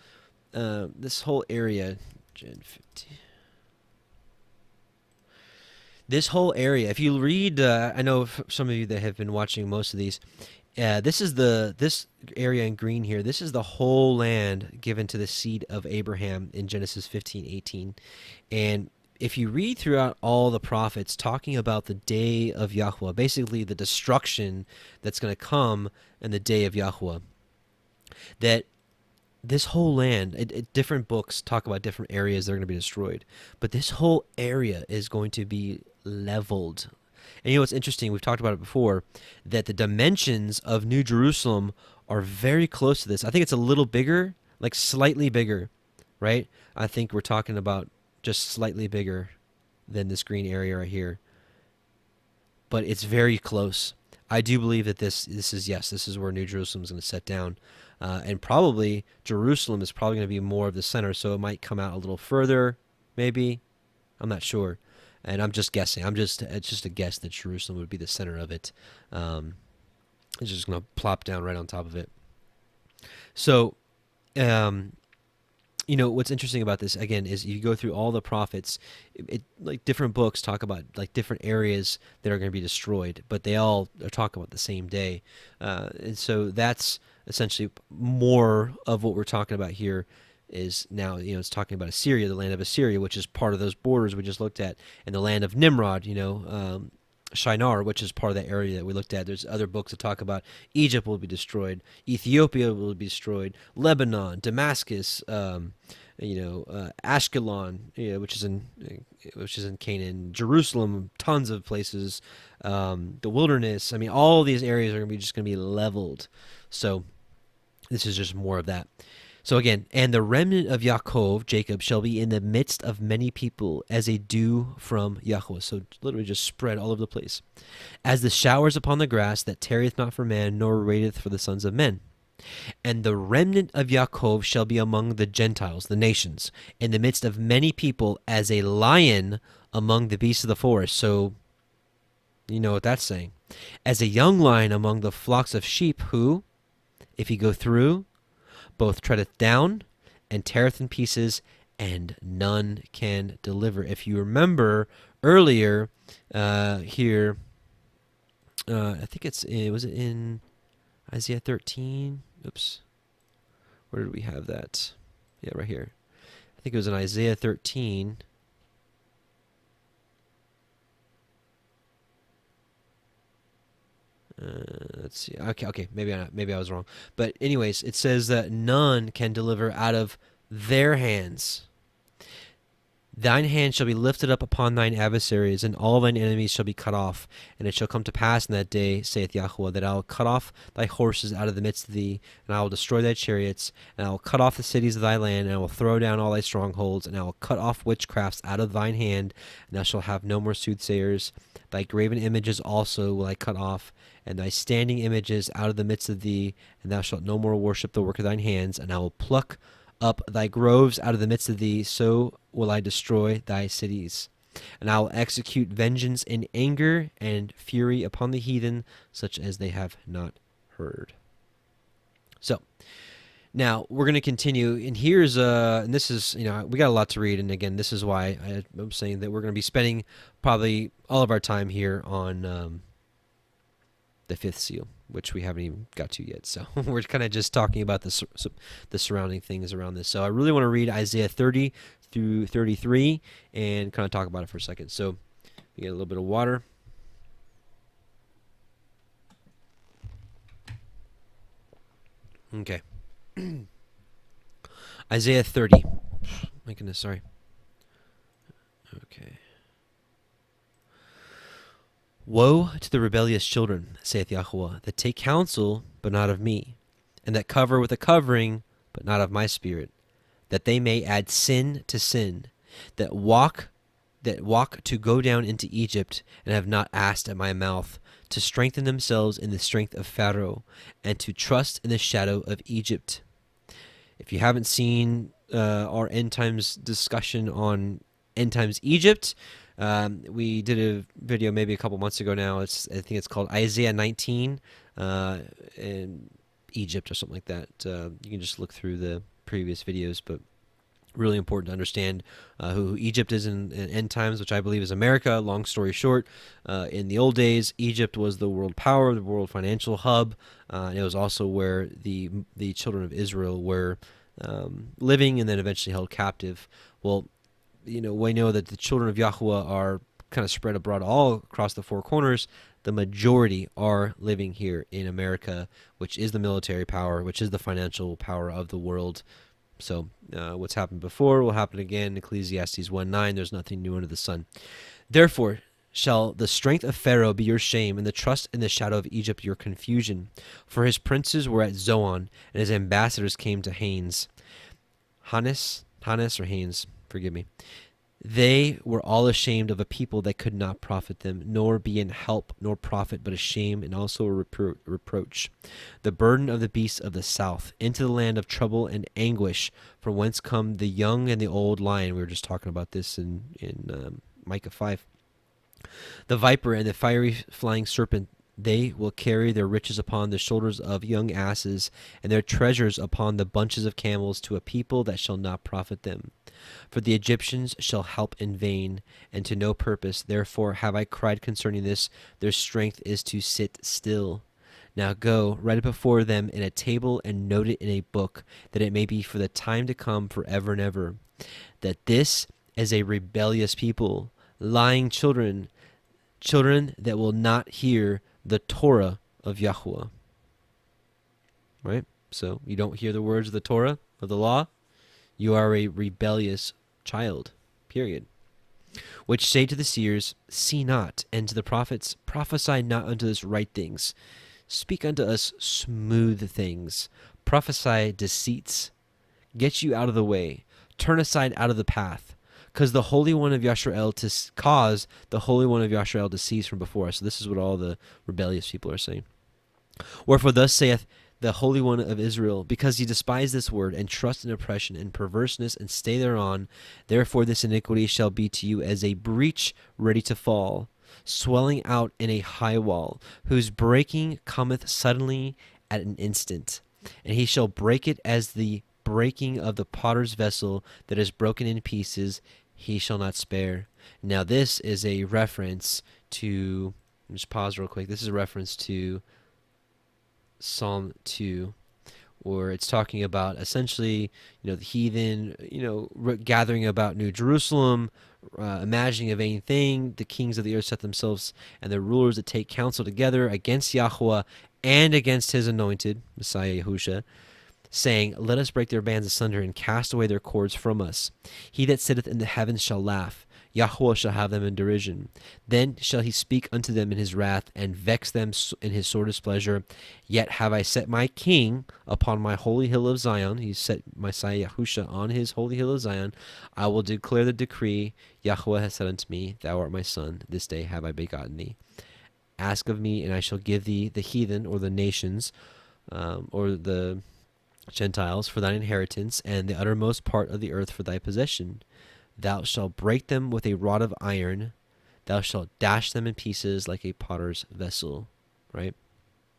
this whole area, Gen 15. This whole area, if you read, I know some of you that have been watching most of these, this area in green here. This is the whole land given to the seed of Abraham in Genesis 15:18. And if you read throughout all the prophets talking about the day of Yahuwah, basically the destruction that's going to come in the day of Yahuwah, that this whole land, different books talk about different areas that are going to be destroyed, but this whole area is going to be leveled. And what's interesting, we've talked about it before, that the dimensions of New Jerusalem are very close to this. I think it's a little bigger, like slightly bigger, right? I think we're talking about just slightly bigger than this green area right here. But it's very close. I do believe that this is where New Jerusalem is going to set down. And probably Jerusalem is probably going to be more of the center, so it might come out a little further, maybe. I'm not sure. And I'm just guessing. It's just a guess that Jerusalem would be the center of it. It's just going to plop down right on top of it. So, what's interesting about this, again, is you go through all the prophets, like different books talk about like different areas that are going to be destroyed, but they all are talking about the same day. And so that's essentially more of what we're talking about here is now, it's talking about Assyria, the land of Assyria, which is part of those borders we just looked at, and the land of Nimrod, Shinar, which is part of that area that we looked at. There's other books that talk about Egypt will be destroyed, Ethiopia will be destroyed, Lebanon, Damascus, Ashkelon, which is in Canaan, Jerusalem, tons of places, the wilderness. I mean, all these areas are just going to be leveled. So this is just more of that. So again, and the remnant of Yaakov, Jacob, shall be in the midst of many people, as a dew from Yahuwah. So literally just spread all over the place. As the showers upon the grass, that tarrieth not for man, nor waiteth for the sons of men. And the remnant of Yaakov shall be among the Gentiles, the nations, in the midst of many people, as a lion among the beasts of the forest. So you know what that's saying. As a young lion among the flocks of sheep, who, if he go through, both treadeth down and teareth in pieces, and none can deliver. If you remember earlier here, I think was it in Isaiah 13? Oops. Where did we have that? Yeah, right here. I think it was in Isaiah 13. Let's see. Okay. Maybe I was wrong. But anyways, it says that none can deliver out of their hands. Thine hand shall be lifted up upon thine adversaries, and all thine enemies shall be cut off. And it shall come to pass in that day, saith Yahuwah, that I will cut off thy horses out of the midst of thee, and I will destroy thy chariots, and I will cut off the cities of thy land, and I will throw down all thy strongholds, and I will cut off witchcrafts out of thine hand, and thou shalt have no more soothsayers. Thy graven images also will I cut off, and thy standing images out of the midst of thee, and thou shalt no more worship the work of thine hands, and I will pluck up thy groves out of the midst of thee, so will I destroy thy cities. And I will execute vengeance in anger and fury upon the heathen, such as they have not heard. So now we're going to continue, and here's and this is, we got a lot to read, and again, this is why I'm saying that we're going to be spending probably all of our time here on the fifth seal, which we haven't even got to yet. So we're kind of just talking about the surrounding things around this. So I really want to read Isaiah 30 through 33 and kind of talk about it for a second. So we get a little bit of water. Okay. Isaiah 30. My goodness, sorry. Okay. Woe to the rebellious children, saith Yahweh, that take counsel, but not of me, and that cover with a covering, but not of my spirit, that they may add sin to sin, that walk to go down into Egypt, and have not asked at my mouth, to strengthen themselves in the strength of Pharaoh, and to trust in the shadow of Egypt. If you haven't seen our end times discussion on end times Egypt, we did a video maybe a couple months ago now. I think it's called Isaiah 19 in Egypt or something like that. You can just look through the previous videos, but really important to understand who Egypt is in end times, which I believe is America. Long story short, in the old days, Egypt was the world power, the world financial hub, and it was also where the children of Israel were living and then eventually held captive. Well, we know that the children of Yahuwah are kind of spread abroad all across the four corners. The majority are living here in America, which is the military power, which is the financial power of the world. So what's happened before will happen again. Ecclesiastes 1:9, there's nothing new under the sun. Therefore shall the strength of Pharaoh be your shame, and the trust in the shadow of Egypt your confusion. For his princes were at Zoan, and his ambassadors came to Hanes. Hannes or Hanes, forgive me. They were all ashamed of a people that could not profit them, nor be in help, nor profit, but a shame and also a reproach. The burden of the beasts of the south, into the land of trouble and anguish, from whence come the young and the old lion. We were just talking about this in Micah 5. The viper and the fiery flying serpent, they will carry their riches upon the shoulders of young asses, and their treasures upon the bunches of camels, to a people that shall not profit them. For the Egyptians shall help in vain, and to no purpose. Therefore have I cried concerning this, their strength is to sit still. Now go, write it before them in a table, and note it in a book, that it may be for the time to come forever and ever. That this is a rebellious people, lying children that will not hear the Torah of Yahuwah. Right? So you don't hear the words of the Torah, of the law, you are a rebellious child, period. Which say to the seers, see not, and to the prophets, prophesy not unto us right things. Speak unto us smooth things. Prophesy deceits. Get you out of the way. Turn aside out of the path. Cause the Holy One of Yasharel to cease from before us. So this is what all the rebellious people are saying. Wherefore thus saith the Holy One of Israel, because ye despise this word, and trust in oppression and perverseness, and stay thereon, therefore this iniquity shall be to you as a breach ready to fall, swelling out in a high wall, whose breaking cometh suddenly at an instant. And he shall break it as the breaking of the potter's vessel that is broken in pieces, he shall not spare. Now this is a reference to, just pause real quick, this is a reference to Psalm 2, where it's talking about essentially, the heathen, gathering about New Jerusalem, imagining a vain thing. The kings of the earth set themselves, and the rulers that take counsel together against Yahuwah and against his anointed, Messiah Yahusha, saying, let us break their bands asunder and cast away their cords from us. He that sitteth in the heavens shall laugh. Yahuwah shall have them in derision. Then shall he speak unto them in his wrath, and vex them in his sore displeasure. Yet have I set my king upon my holy hill of Zion. He set Messiah Yahusha on his holy hill of Zion. I will declare the decree. Yahuwah has said unto me, thou art my son. This day have I begotten thee. Ask of me, and I shall give thee the heathen, or the nations, or the Gentiles, for thine inheritance, and the uttermost part of the earth for thy possession. Thou shalt break them with a rod of iron. Thou shalt dash them in pieces like a potter's vessel. Right?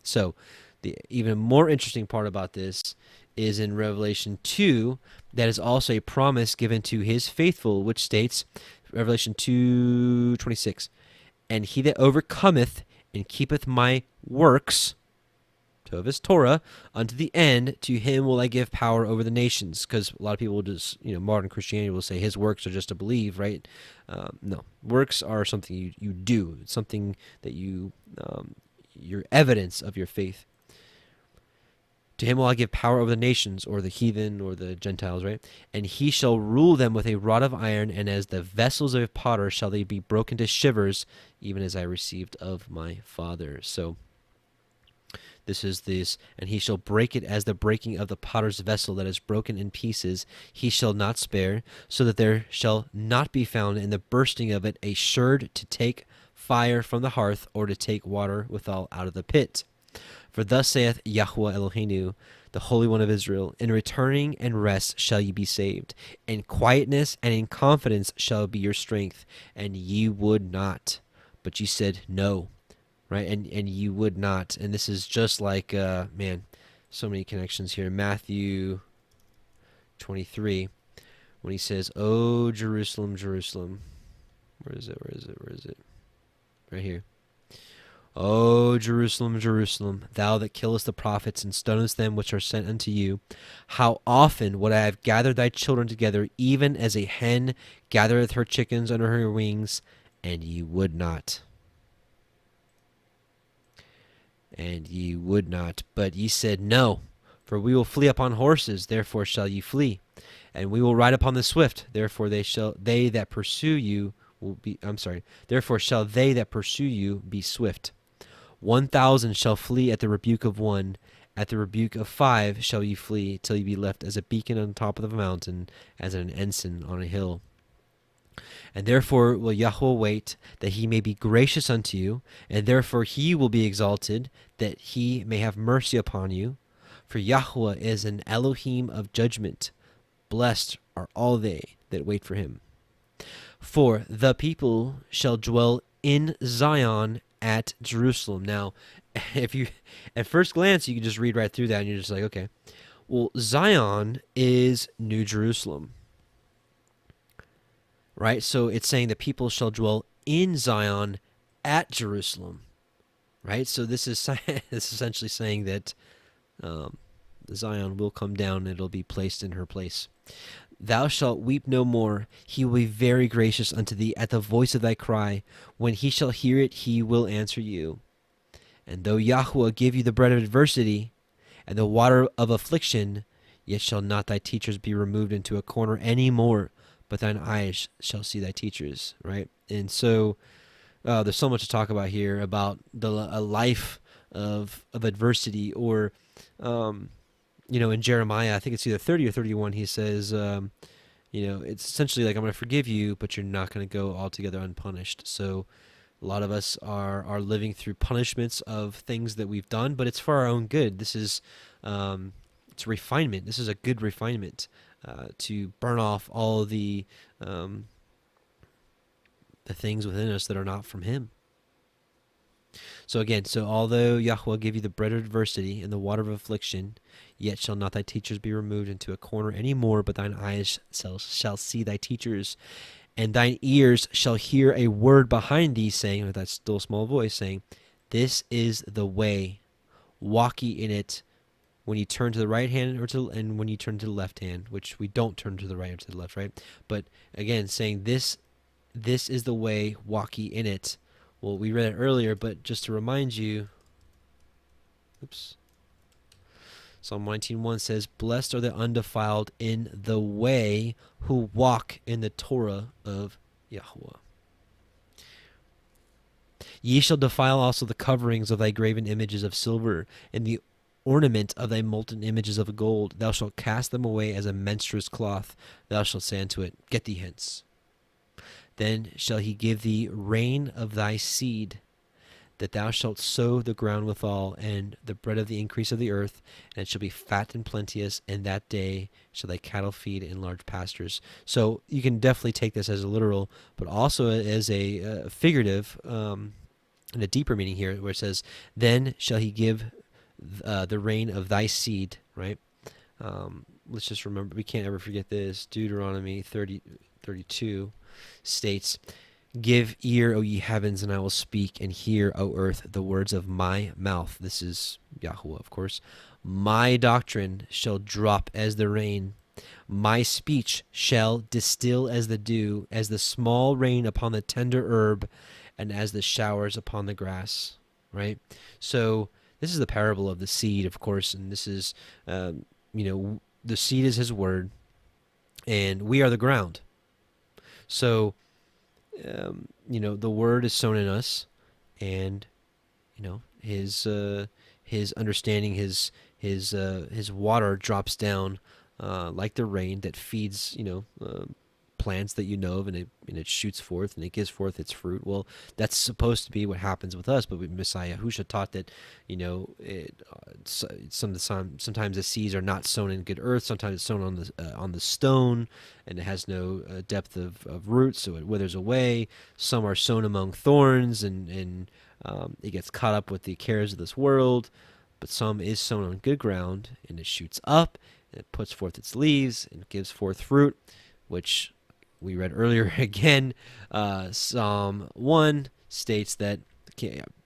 So The even more interesting part about this is in Revelation 2, that is also a promise given to his faithful, which states, Revelation 2:26, and he that overcometh and keepeth my works, so of his Torah, unto the end, to him will I give power over the nations. Because a lot of people will just, modern Christianity will say his works are just to believe, right? No, works are something you do. It's something that your evidence of your faith. To him will I give power over the nations, or the heathen, or the Gentiles, right? And he shall rule them with a rod of iron, and as the vessels of a potter shall they be broken to shivers, even as I received of my Father. So this is this, and he shall break it as the breaking of the potter's vessel that is broken in pieces. He shall not spare, so that there shall not be found in the bursting of it a sherd to take fire from the hearth, or to take water withal out of the pit. For thus saith Yahweh Eloheinu, the Holy One of Israel, in returning and rest shall ye be saved. In quietness and in confidence shall be your strength. And ye would not, but ye said no, right? And ye would not. And this is just like, man, so many connections here. Matthew 23, when he says, "O Jerusalem, Jerusalem." Where is it? Right here. O Jerusalem, Jerusalem, thou that killest the prophets and stonest them which are sent unto you, how often would I have gathered thy children together, even as a hen gathereth her chickens under her wings, and ye would not. And ye would not, but ye said, No, for we will flee upon horses, therefore shall ye flee. And we will ride upon the swift, therefore they that pursue you therefore shall they that pursue you be swift. 1,000 shall flee at the rebuke of one, at the rebuke of 5 shall ye flee, till ye be left as a beacon on the top of a mountain, as an ensign on a hill. And therefore will Yahweh wait, that he may be gracious unto you, and therefore he will be exalted, that he may have mercy upon you. For Yahweh is an Elohim of judgment. Blessed are all they that wait for him. For the people shall dwell in Zion at Jerusalem. Now, if you, at first glance, you can just read right through that and you're just like, okay, well, Zion is New Jerusalem, right? So it's saying that people shall dwell in Zion at Jerusalem, right? So this is essentially saying that Zion will come down and it'll be placed in her place. Thou shalt weep no more. He will be very gracious unto thee at the voice of thy cry. When he shall hear it, he will answer you. And though Yahweh give you the bread of adversity and the water of affliction, yet shall not thy teachers be removed into a corner any more, but thine eyes shall see thy teachers, right? And so there's so much to talk about here about a life of adversity, or in Jeremiah, I think it's either 30 or 31, he says, it's essentially like, I'm going to forgive you, but you're not going to go altogether unpunished. So a lot of us are living through punishments of things that we've done, but it's for our own good. This is it's refinement. This is a good refinement to burn off all the things within us that are not from him. So again, although Yahweh give you the bread of adversity and the water of affliction, yet shall not thy teachers be removed into a corner any more, but thine eyes shall see thy teachers, and thine ears shall hear a word behind thee, saying, with that still small voice, saying, This is the way, walk ye in it, when you turn to the right hand and when you turn to the left hand, which we don't turn to the right or to the left, right? But again, saying this is the way, walk ye in it. Well, we read it earlier, but just to remind you, Psalm 19:1 says, Blessed are the undefiled in the way who walk in the Torah of Yahweh. Ye shall defile also the coverings of thy graven images of silver, and the ornament of thy molten images of gold. Thou shalt cast them away as a menstruous cloth. Thou shalt say unto it, Get thee hence. Then shall he give thee rain of thy seed, that thou shalt sow the ground withal, and the bread of the increase of the earth, and it shall be fat and plenteous, and that day shall thy cattle feed in large pastures. So you can definitely take this as a literal, but also as a figurative, and a deeper meaning here, where it says, Then shall he give the rain of thy seed, right? Let's just remember, we can't ever forget this. Deuteronomy 32 states, "Give ear, O ye heavens, and I will speak, and hear, O earth, the words of my mouth." This is Yahweh, of course. "My doctrine shall drop as the rain. My speech shall distill as the dew, as the small rain upon the tender herb, and as the showers upon the grass." Right? So this is the parable of the seed, of course, and this is, the seed is his word, and we are the ground. So, the word is sown in us, and his understanding, his water drops down like the rain that feeds plants that of, and it shoots forth and it gives forth its fruit. Well, that's supposed to be what happens with us, but Messiah Yahusha taught that sometimes the seeds are not sown in good earth. Sometimes it's sown on the stone, and it has no depth of root, so it withers away. Some are sown among thorns, and it gets caught up with the cares of this world. But some is sown on good ground, and it shoots up, and it puts forth its leaves, and gives forth fruit, which we read earlier again. Psalm 1 states that,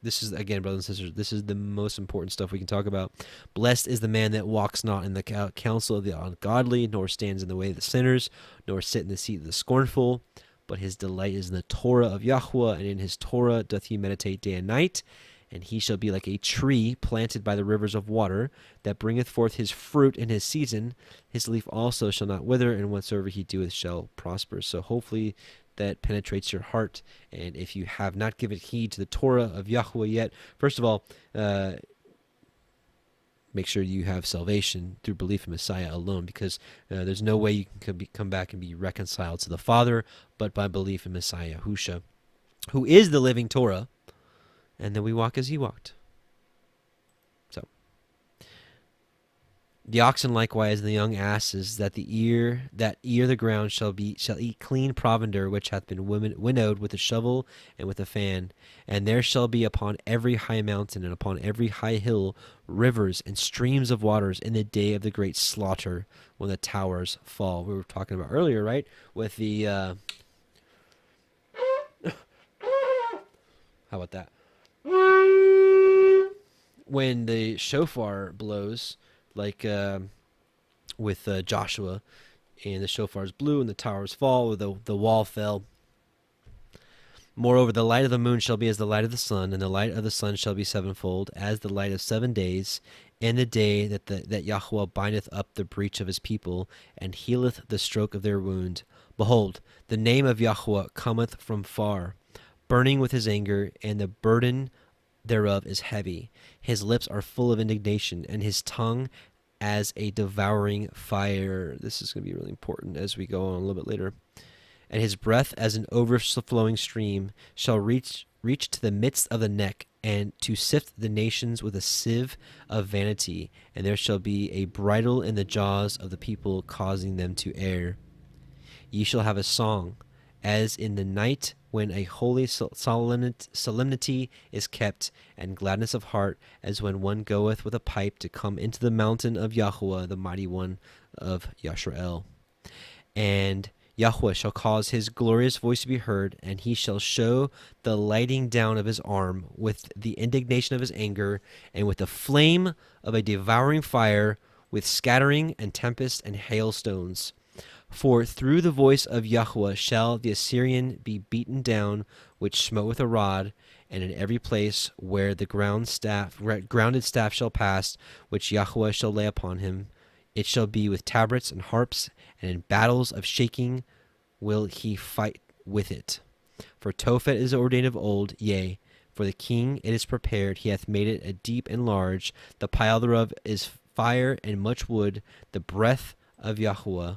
this is, again, brothers and sisters, this is the most important stuff we can talk about. "Blessed is the man that walks not in the counsel of the ungodly, nor stands in the way of the sinners, nor sit in the seat of the scornful. But his delight is in the Torah of Yahweh, and in his Torah doth he meditate day and night. And he shall be like a tree planted by the rivers of water, that bringeth forth his fruit in his season. His leaf also shall not wither, and whatsoever he doeth shall prosper." So hopefully that penetrates your heart. And if you have not given heed to the Torah of Yahweh yet, first of all, make sure you have salvation through belief in Messiah alone, because there's no way you can come back and be reconciled to the Father but by belief in Messiah Yahusha, who is the living Torah. And then we walk as he walked. So, "The oxen likewise and the young asses that ear the ground shall eat clean provender which hath been winnowed with a shovel and with a fan. And there shall be upon every high mountain and upon every high hill rivers and streams of waters in the day of the great slaughter, when the towers fall." We were talking about earlier, right? With the how about that? When the shofar blows, like with Joshua, and the shofars blew, and the towers fall, or the wall fell. "Moreover, the light of the moon shall be as the light of the sun, and the light of the sun shall be sevenfold, as the light of 7 days, in the day that Yahweh bindeth up the breach of his people, and healeth the stroke of their wound. Behold, the name of Yahweh cometh from far, burning with his anger, and the burden thereof is heavy. His lips are full of indignation, and his tongue as a devouring fire." This is going to be really important as we go on a little bit later. "And his breath as an overflowing stream shall reach to the midst of the neck, and to sift the nations with a sieve of vanity. And there shall be a bridle in the jaws of the people, causing them to err. Ye shall have a song, as in the night when a holy solemnity is kept, and gladness of heart, as when one goeth with a pipe to come into the mountain of Yahweh, the mighty one of Yashrael. And Yahweh shall cause his glorious voice to be heard, and he shall show the lighting down of his arm with the indignation of his anger, and with the flame of a devouring fire, with scattering and tempest and hailstones. For through the voice of Yahweh shall the Assyrian be beaten down, which smote with a rod, and in every place where the grounded staff shall pass, which Yahweh shall lay upon him, it shall be with tabrets and harps, and in battles of shaking will he fight with it. For Tophet is ordained of old, yea, for the king it is prepared, he hath made it a deep and large, the pile thereof is fire and much wood, the breath of Yahweh,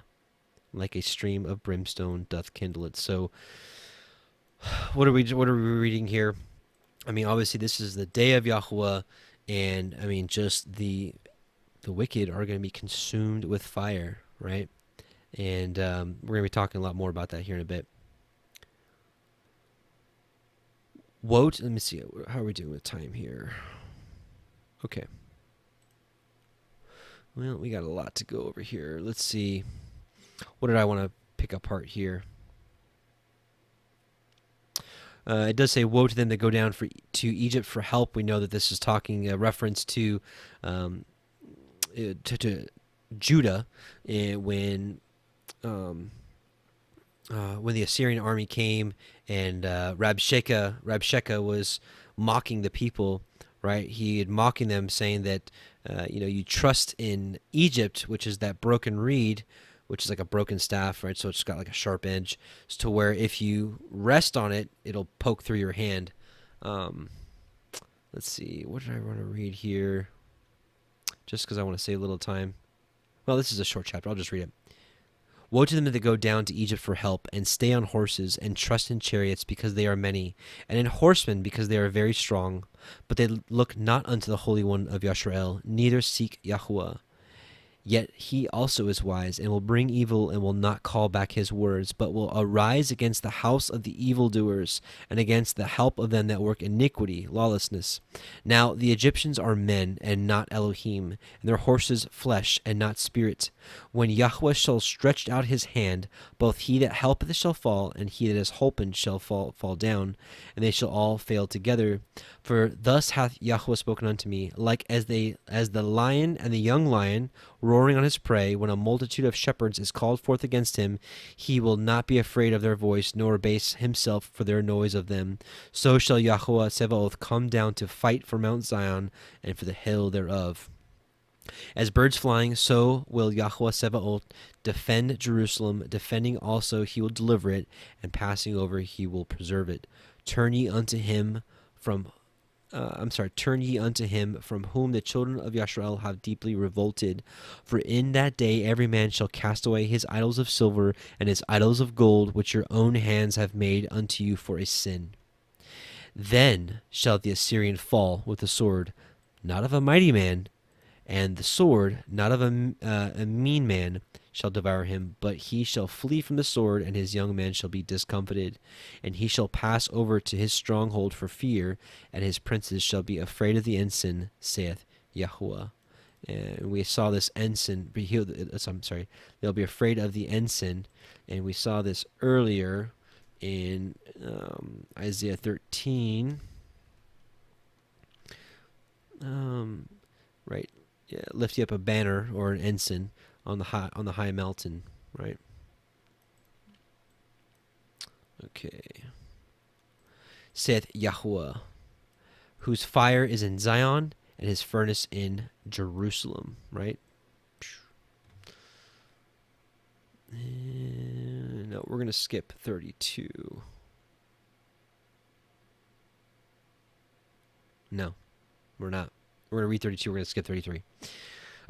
like a stream of brimstone doth kindle it." So what are we reading here? I mean, obviously this is the day of Yahweh, and I mean, just the wicked are going to be consumed with fire, right? And we're going to be talking a lot more about that here in a bit. Let me see, how are we doing with time here? Okay. Well, we got a lot to go over here. Let's see. What did I want to pick apart here? It does say, "Woe to them that go down to Egypt for help." We know that this is talking a reference um, to Judah um, when the Assyrian army came and Rabshakeh was mocking the people. Right, he had mocking them, saying that you trust in Egypt, which is that broken reed, which is like a broken staff, right? So it's got like a sharp edge, so to where if you rest on it, it'll poke through your hand. Um, let's see, what did I want to read here? Just because I want to save a little time. Well, this is a short chapter. I'll just read it. "Woe to them that go down to Egypt for help, and stay on horses, and trust in chariots, because they are many, and in horsemen, because they are very strong. But they look not unto the Holy One of Yasharel, neither seek Yahuwah. Yet he also is wise, and will bring evil, and will not call back his words, but will arise against the house of the evildoers, and against the help of them that work iniquity," lawlessness. "Now the Egyptians are men, and not Elohim, and their horses flesh, and not spirit. When Yahweh shall stretch out his hand, both he that helpeth shall fall, and he that is holpen shall fall down, and they shall all fail together. For thus hath Yahweh spoken unto me, like as the lion and the young lion roaring on his prey, when a multitude of shepherds is called forth against him, he will not be afraid of their voice, nor abase himself for their noise of them. So shall Yahweh Sebaoth come down to fight for Mount Zion, and for the hill thereof. As birds flying, so will Yahweh Sebaoth defend Jerusalem. Defending also he will deliver it, and passing over he will preserve it. Turn ye unto him from whom the children of Yasharel have deeply revolted. For in that day every man shall cast away his idols of silver and his idols of gold, which your own hands have made unto you for a sin. Then shall the Assyrian fall with the sword, not of a mighty man, and the sword, not of a mean man, shall devour him, but he shall flee from the sword, and his young men shall be discomfited. And he shall pass over to his stronghold for fear, and his princes shall be afraid of the ensign, saith Yahuwah." And we saw this ensign, they'll be afraid of the ensign, and we saw this earlier in Isaiah 13. Right. Yeah, lift you up a banner or an ensign on the high mountain, right? Okay. Saith Yahuwah, whose fire is in Zion, and his furnace in Jerusalem, right? No, we're going to skip 32. No, we're not. We're going to read 32. We're going to skip 33.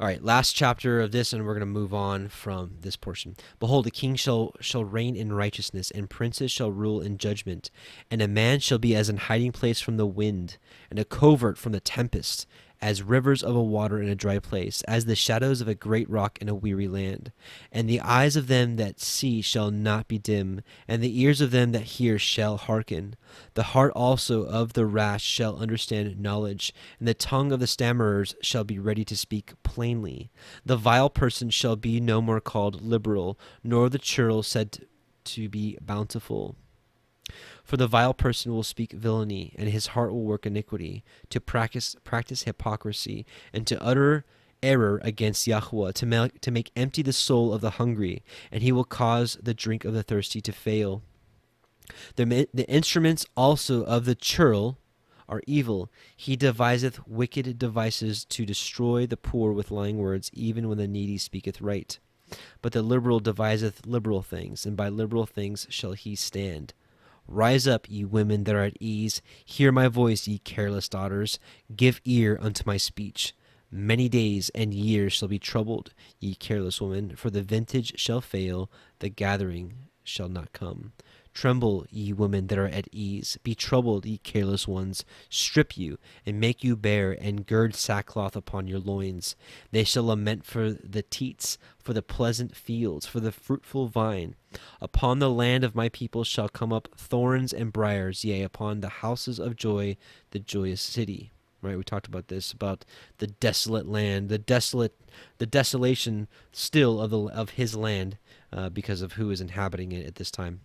All right, last chapter of this, and we're going to move on from this portion. "Behold, a king shall reign in righteousness, and princes shall rule in judgment. And a man shall be as an hiding place from the wind, and a covert from the tempest, as rivers of a water in a dry place, as the shadows of a great rock in a weary land. And the eyes of them that see shall not be dim, and the ears of them that hear shall hearken. The heart also of the rash shall understand knowledge, and the tongue of the stammerers shall be ready to speak plainly. The vile person shall be no more called liberal, nor the churl said to be bountiful. For the vile person will speak villainy, and his heart will work iniquity, to practice hypocrisy, and to utter error against Yahweh, to make empty the soul of the hungry, and he will cause the drink of the thirsty to fail. The instruments also of the churl are evil. He deviseth wicked devices to destroy the poor with lying words, even when the needy speaketh right. But the liberal deviseth liberal things, and by liberal things shall he stand. Rise up, ye women that are at ease. Hear my voice, ye careless daughters. Give ear unto my speech. Many days and years shall be troubled, ye careless women, for the vintage shall fail, the gathering shall not come. Tremble, ye women that are at ease. Be troubled, ye careless ones. Strip you, and make you bare, and gird sackcloth upon your loins. They shall lament for the teats, for the pleasant fields, for the fruitful vine. Upon the land of my people shall come up thorns and briars, yea, upon the houses of joy, the joyous city. right? We talked about this, about the desolate land, the desolation still of his land, because of who is inhabiting it at this time.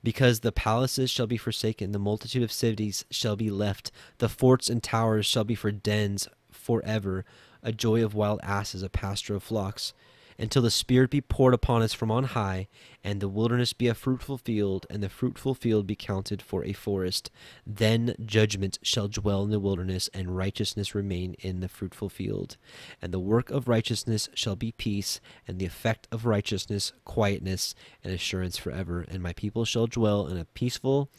Because the palaces shall be forsaken, the multitude of cities shall be left, the forts and towers shall be for dens forever, a joy of wild asses, a pasture of flocks, until the Spirit be poured upon us from on high, and the wilderness be a fruitful field, and the fruitful field be counted for a forest. Then judgment shall dwell in the wilderness, and righteousness remain in the fruitful field. And the work of righteousness shall be peace, and the effect of righteousness quietness and assurance forever. And my people shall dwell in a peaceable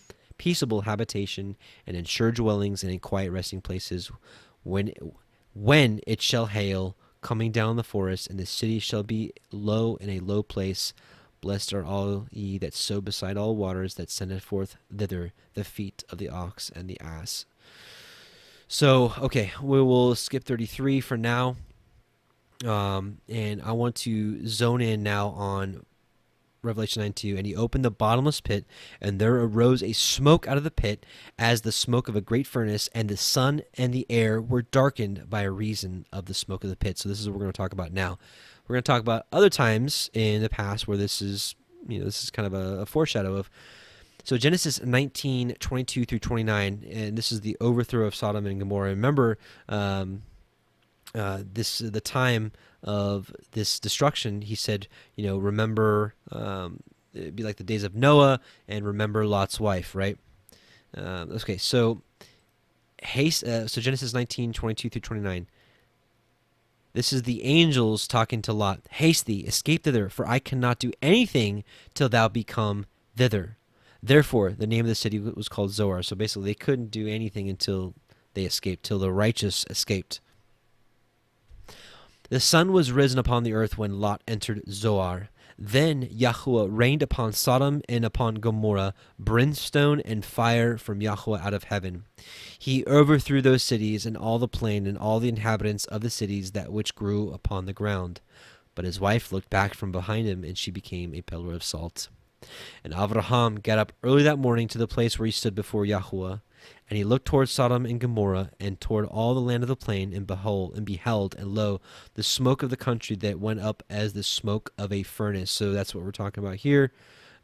habitation, and in sure dwellings, and in quiet resting places, when it shall hail, coming down the forest, and the city shall be low in a low place. Blessed are all ye that sow beside all waters, that sendeth forth thither the feet of the ox and the ass. So, okay, we will skip 33 for now. And I want to zone in now on Revelation 9:2, and he opened the bottomless pit, and there arose a smoke out of the pit as the smoke of a great furnace, and the sun and the air were darkened by reason of the smoke of the pit. So this is what we're going to talk about now. We're going to talk about other times in the past where this is kind of a foreshadow of. So Genesis 19:22 through 29, and this is the overthrow of Sodom and Gomorrah. Remember, the time of this destruction, he said, remember, it'd be like the days of Noah, and remember Lot's wife, right? Okay, so Genesis 19:22 through 29. This is the angels talking to Lot. Haste thee, escape thither, for I cannot do anything till thou be come thither. Therefore, the name of the city was called Zoar. So basically, they couldn't do anything until they escaped, till the righteous escaped. The sun was risen upon the earth when Lot entered Zoar. Then Yahuwah rained upon Sodom and upon Gomorrah brimstone and fire from Yahuwah out of heaven. He overthrew those cities and all the plain and all the inhabitants of the cities that which grew upon the ground. But his wife looked back from behind him, and she became a pillar of salt. And Avraham got up early that morning to the place where he stood before Yahuwah. And he looked toward Sodom and Gomorrah, and toward all the land of the plain, and beheld, and lo, the smoke of the country that went up as the smoke of a furnace. So that's what we're talking about here,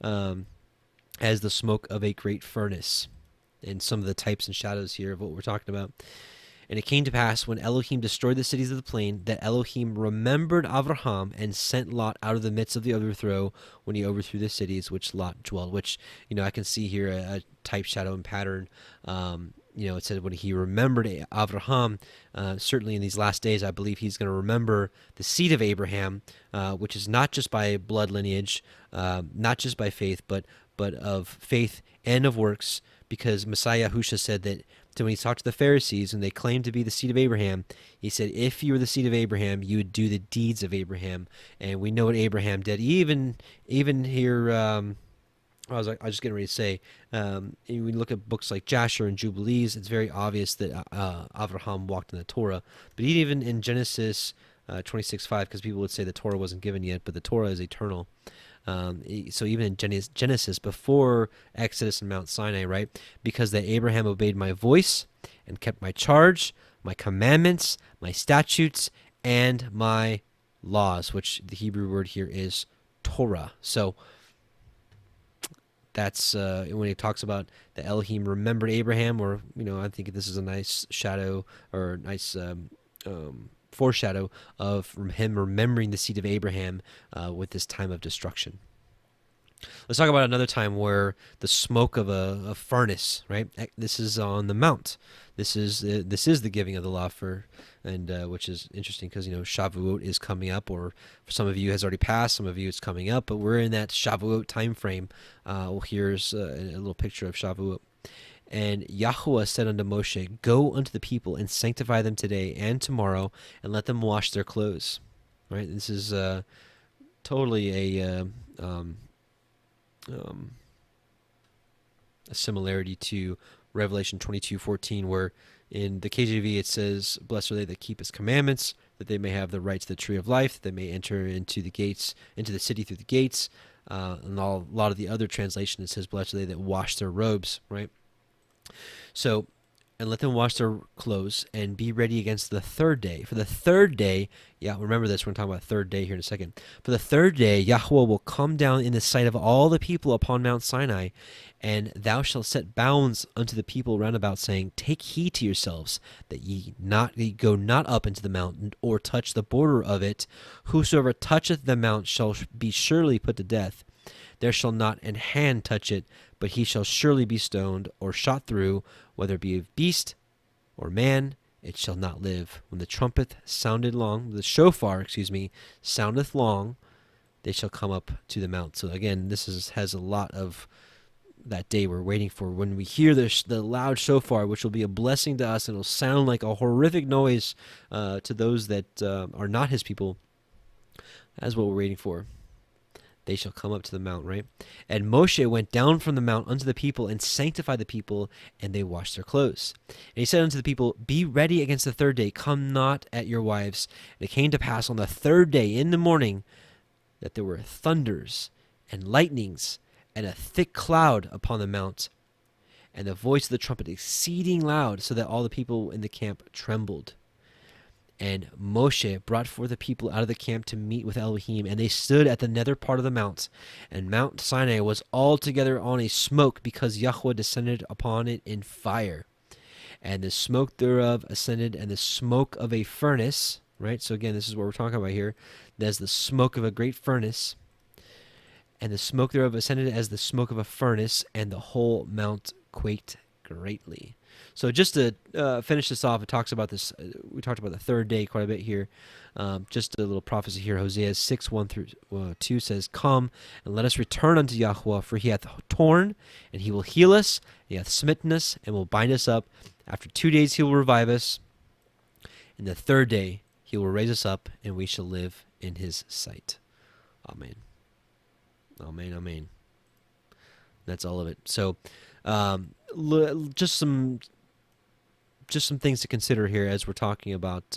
as the smoke of a great furnace. And some of the types and shadows here of what we're talking about. And it came to pass, when Elohim destroyed the cities of the plain, that Elohim remembered Avraham and sent Lot out of the midst of the overthrow when he overthrew the cities which Lot dwelled. Which, I can see here a type, shadow, and pattern. It said when he remembered Avraham, certainly in these last days, I believe he's going to remember the seed of Abraham, which is not just by blood lineage, not just by faith, but of faith and of works, because Messiah Yahushua said that. So when he talked to the Pharisees and they claimed to be the seed of Abraham, he said, if you were the seed of Abraham, you would do the deeds of Abraham. And we know what Abraham did. Even here, I was just getting ready to say, when you look at books like Jasher and Jubilees, it's very obvious that Avraham walked in the Torah. But even in Genesis 26:5, because people would say the Torah wasn't given yet, but the Torah is eternal. So even in Genesis, before Exodus and Mount Sinai, right? Because that Abraham obeyed my voice and kept my charge, my commandments, my statutes, and my laws, which the Hebrew word here is Torah. So that's when he talks about the Elohim remembered Abraham, or, I think this is a nice shadow or nice foreshadow of him remembering the seed of Abraham with this time of destruction. Let's talk about another time where the smoke of a furnace, right? This is on the mount. This is the giving of the law which is interesting because Shavuot is coming up, or for some of you has already passed, some of you it's coming up, but we're in that Shavuot time frame. Here's a little picture of Shavuot. And Yahuwah said unto Moshe, go unto the people and sanctify them today and tomorrow, and let them wash their clothes. Right? This is totally a similarity to Revelation 22:14, where in the KJV it says, blessed are they that keep his commandments, that they may have the right to the tree of life, that they may enter into the city through the gates. And a lot of the other translations, it says, blessed are they that wash their robes, right? So and let them wash their clothes and be ready against the third day. For the third day, yeah, remember this, we're talking about third day here in a second. For the third day, Yahweh will come down in the sight of all the people upon Mount Sinai, and thou shalt set bounds unto the people round about, saying, Take heed to yourselves, that ye go not up into the mountain, or touch the border of it. Whosoever toucheth the mount shall be surely put to death. There shall not an hand touch it, but he shall surely be stoned, or shot through, whether it be of beast or man, it shall not live. When the trumpet sounded long, the shofar, soundeth long, they shall come up to the mount. So again, this has a lot of that day we're waiting for. When we hear the loud shofar, which will be a blessing to us, and it'll sound like a horrific noise to those that are not his people, that's what we're waiting for. They shall come up to the mount, right? And Moshe went down from the mount unto the people and sanctified the people, and they washed their clothes. And he said unto the people, Be ready against the third day, come not at your wives. And it came to pass on the third day in the morning that there were thunders and lightnings and a thick cloud upon the mount, and the voice of the trumpet exceeding loud, so that all the people in the camp trembled. And Moshe brought forth the people out of the camp to meet with Elohim, and they stood at the nether part of the mount. And Mount Sinai was altogether on a smoke, because Yahweh descended upon it in fire. And the smoke thereof ascended, and the smoke of a furnace, right? So again, this is what we're talking about here. There's the smoke of a great furnace, and the smoke thereof ascended as the smoke of a furnace, and the whole mount quaked greatly. So just to finish this off, it talks about this. We talked about the third day quite a bit here. Just a little prophecy here. Hosea 6:1-2 says, Come, and let us return unto Yahweh, for he hath torn, and he will heal us. He hath smitten us, and will bind us up. After 2 days he will revive us. And the third day he will raise us up, and we shall live in his sight. Amen. Amen, amen. That's all of it. So just some things to consider here as we're talking about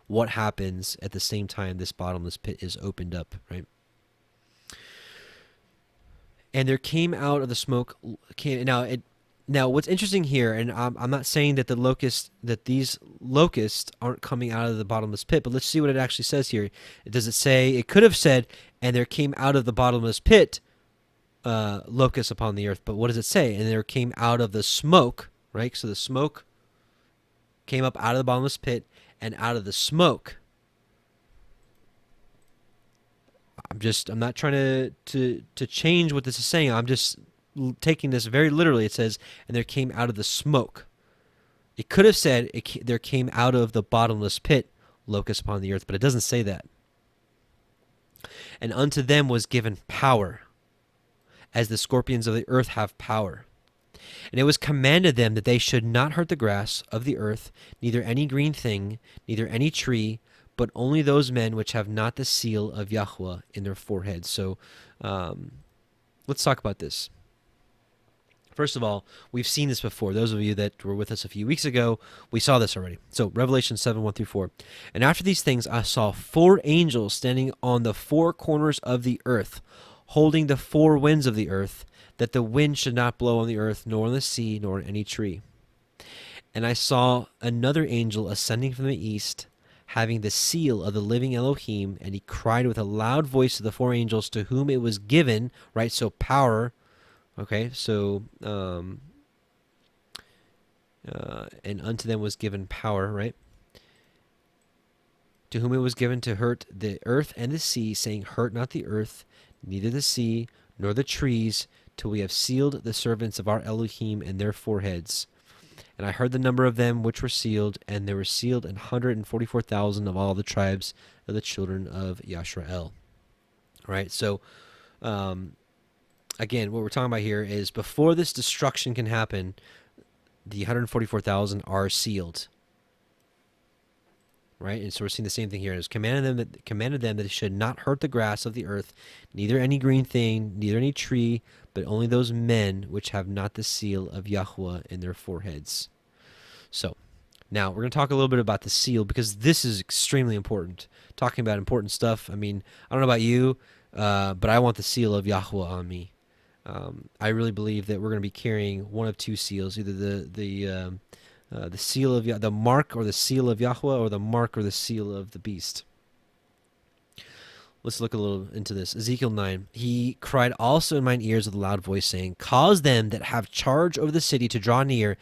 what happens at the same time this bottomless pit is opened up, right? And there came out of the smoke. Now what's interesting here, and I'm not saying that these locusts aren't coming out of the bottomless pit, but let's see what it actually says here. Does it say? It could have said, and there came out of the bottomless pit locusts upon the earth, but what does it say? And there came out of the smoke, right? So the smoke came up out of the bottomless pit, and out of the smoke. I'm not trying to change what this is saying. I'm just taking this very literally. It says, and there came out of the smoke. It could have said there came out of the bottomless pit locusts upon the earth, but it doesn't say that. And unto them was given power, as the scorpions of the earth have power. And it was commanded them that they should not hurt the grass of the earth, neither any green thing, neither any tree, but only those men which have not the seal of Yahweh in their foreheads. So let's talk about this. First of all, we've seen this before. Those of you that were with us a few weeks ago, we saw this already. So Revelation 7:1-4. And after these things I saw 4 angels standing on the 4 corners of the earth, holding the 4 winds of the earth, that the wind should not blow on the earth, nor on the sea, nor on any tree. And I saw another angel ascending from the east, having the seal of the living Elohim, and he cried with a loud voice to the 4 angels to whom it was given, right? So power, okay, so, and unto them was given power, right? To whom it was given to hurt the earth and the sea, saying, Hurt not the earth, neither the sea, nor the trees, till we have sealed the servants of our Elohim in their foreheads. And I heard the number of them which were sealed, and there were sealed 144,000 of all the tribes of the children of Yasharel. All right, so again, what we're talking about here is before this destruction can happen, the 144,000 are sealed. Right, and so we're seeing the same thing here. It was commanded them that they should not hurt the grass of the earth, neither any green thing, neither any tree, but only those men which have not the seal of Yahweh in their foreheads. So, now we're going to talk a little bit about the seal, because this is extremely important. Talking about important stuff. I mean, I don't know about you, but I want the seal of Yahweh on me. I really believe that we're going to be carrying one of 2 seals, either the the seal of the mark or the seal of Yahweh, or the mark or the seal of the beast. Let's look a little into this. Ezekiel 9. He cried also in mine ears with a loud voice, saying, cause them that have charge over the city to draw near,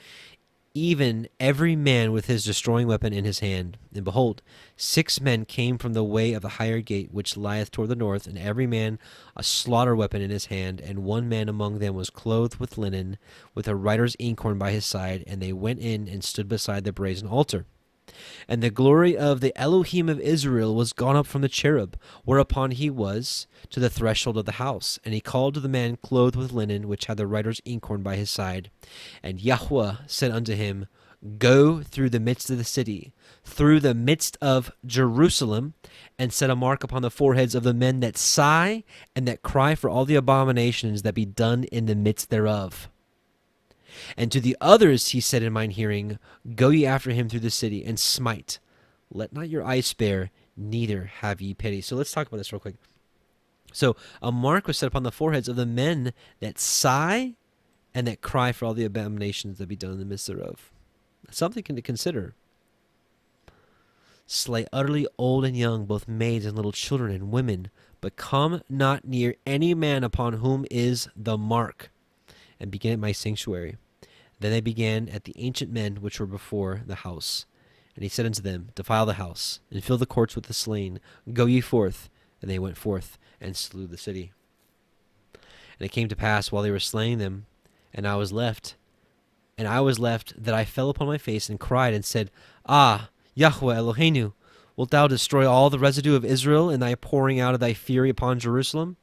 even every man with his destroying weapon in his hand. And behold, 6 men came from the way of the higher gate, which lieth toward the north, and every man a slaughter weapon in his hand. And one man among them was clothed with linen, with a writer's inkhorn by his side. And they went in and stood beside the brazen altar. And the glory of the Elohim of Israel was gone up from the cherub, whereupon he was, to the threshold of the house. And he called to the man clothed with linen, which had the writer's inkhorn by his side. And Yahweh said unto him, go through the midst of the city, through the midst of Jerusalem, and set a mark upon the foreheads of the men that sigh and that cry for all the abominations that be done in the midst thereof. And to the others he said in mine hearing, go ye after him through the city, and smite. Let not your eyes spare, neither have ye pity. So let's talk about this real quick. So a mark was set upon the foreheads of the men that sigh and that cry for all the abominations that be done in the midst thereof. Something to consider. Slay utterly old and young, both maids and little children and women, but come not near any man upon whom is the mark, and begin at my sanctuary. Then they began at the ancient men which were before the house. And he said unto them, defile the house, and fill the courts with the slain. Go ye forth. And they went forth, and slew the city. And it came to pass, while they were slaying them, and I was left, that I fell upon my face, and cried, and said, Ah, Yahweh Eloheinu, wilt thou destroy all the residue of Israel in thy pouring out of thy fury upon Jerusalem?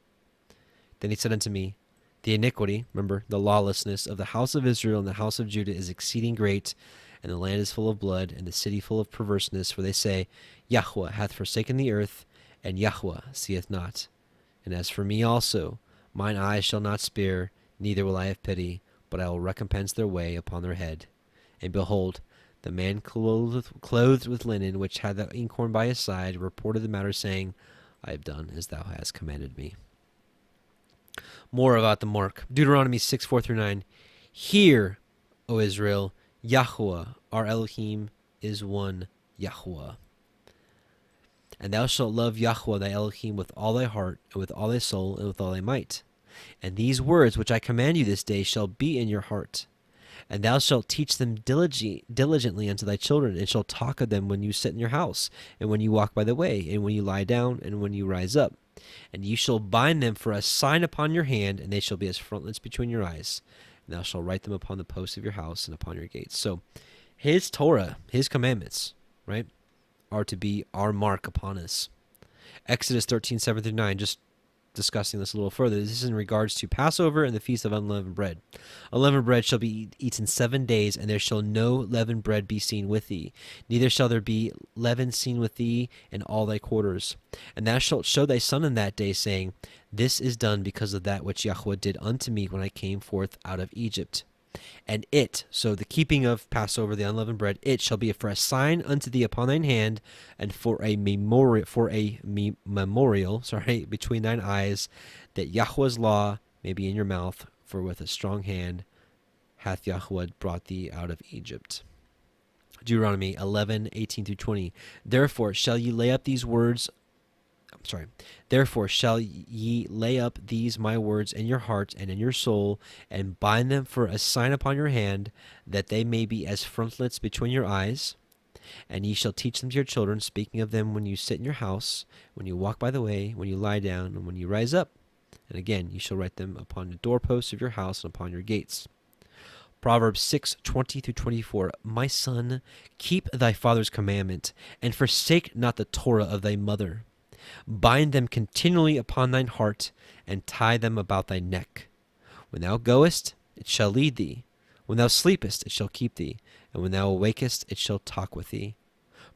Then he said unto me, the iniquity, remember, the lawlessness of the house of Israel and the house of Judah is exceeding great, and the land is full of blood, and the city full of perverseness, for they say, Yahweh hath forsaken the earth, and Yahweh seeth not. And as for me also, mine eyes shall not spare, neither will I have pity, but I will recompense their way upon their head. And behold, the man clothed with linen, which had the inkhorn by his side, reported the matter, saying, I have done as thou hast commanded me. More about the mark. Deuteronomy 6:4-9. Hear, O Israel, Yahweh, our Elohim, is one Yahweh. And thou shalt love Yahweh thy Elohim with all thy heart, and with all thy soul, and with all thy might. And these words which I command you this day shall be in your heart. And thou shalt teach them diligently unto thy children, and shalt talk of them when you sit in your house, and when you walk by the way, and when you lie down, and when you rise up. And you shall bind them for a sign upon your hand, and they shall be as frontlets between your eyes. And thou shalt write them upon the posts of your house and upon your gates. So his Torah, his commandments, right, are to be our mark upon us. Exodus 13:7-9, just discussing this a little further. This is in regards to Passover and the Feast of Unleavened Bread. Unleavened bread shall be eaten 7 days, and there shall no leavened bread be seen with thee. Neither shall there be leaven seen with thee in all thy quarters. And thou shalt show thy son in that day, saying, This is done because of that which Yahweh did unto me when I came forth out of Egypt. And it, so the keeping of Passover, the unleavened bread, it shall be for a sign unto thee upon thine hand, and for a memorial, between thine eyes, that Yahweh's law may be in your mouth. For with a strong hand hath Yahweh brought thee out of Egypt. Deuteronomy 11:18-20. Therefore shall ye lay up these my words in your heart and in your soul, and bind them for a sign upon your hand, that they may be as frontlets between your eyes. And ye shall teach them to your children, speaking of them when you sit in your house, when you walk by the way, when you lie down, and when you rise up. And again, you shall write them upon the doorposts of your house and upon your gates. Proverbs 6:20-24. My son, keep thy father's commandment, and forsake not the Torah of thy mother. Bind them continually upon thine heart, and tie them about thy neck. When thou goest, it shall lead thee. When thou sleepest, it shall keep thee. And when thou awakest, it shall talk with thee.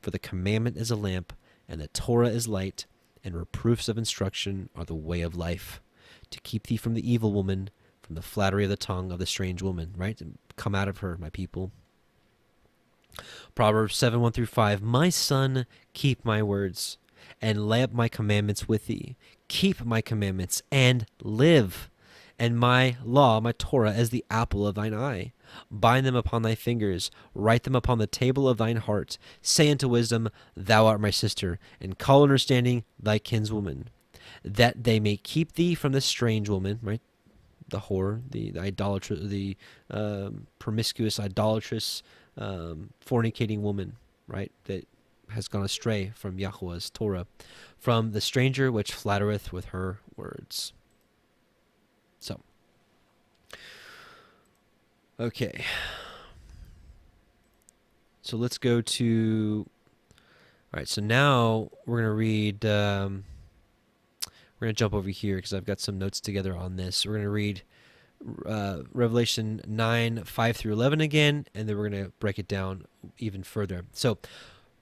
For the commandment is a lamp, and the Torah is light, and reproofs of instruction are the way of life, to keep thee from the evil woman, from the flattery of the tongue of the strange woman, right? Come out of her, my people. Proverbs 7:1-5. My son, keep my words, and lay up my commandments with thee. Keep my commandments, and live. And my law, my Torah, as the apple of thine eye. Bind them upon thy fingers, write them upon the table of thine heart. Say unto wisdom, Thou art my sister, and call understanding thy kinswoman, that they may keep thee from the strange woman, right? The whore, the idolatrous, the promiscuous, idolatrous, fornicating woman, right? That has gone astray from Yahweh's Torah, from the stranger which flattereth with her words. So, okay. So let's go to. All right. So now we're gonna read. We're gonna jump over here because I've got some notes together on this. We're gonna read Revelation 9:5-11 again, and then we're gonna break it down even further. So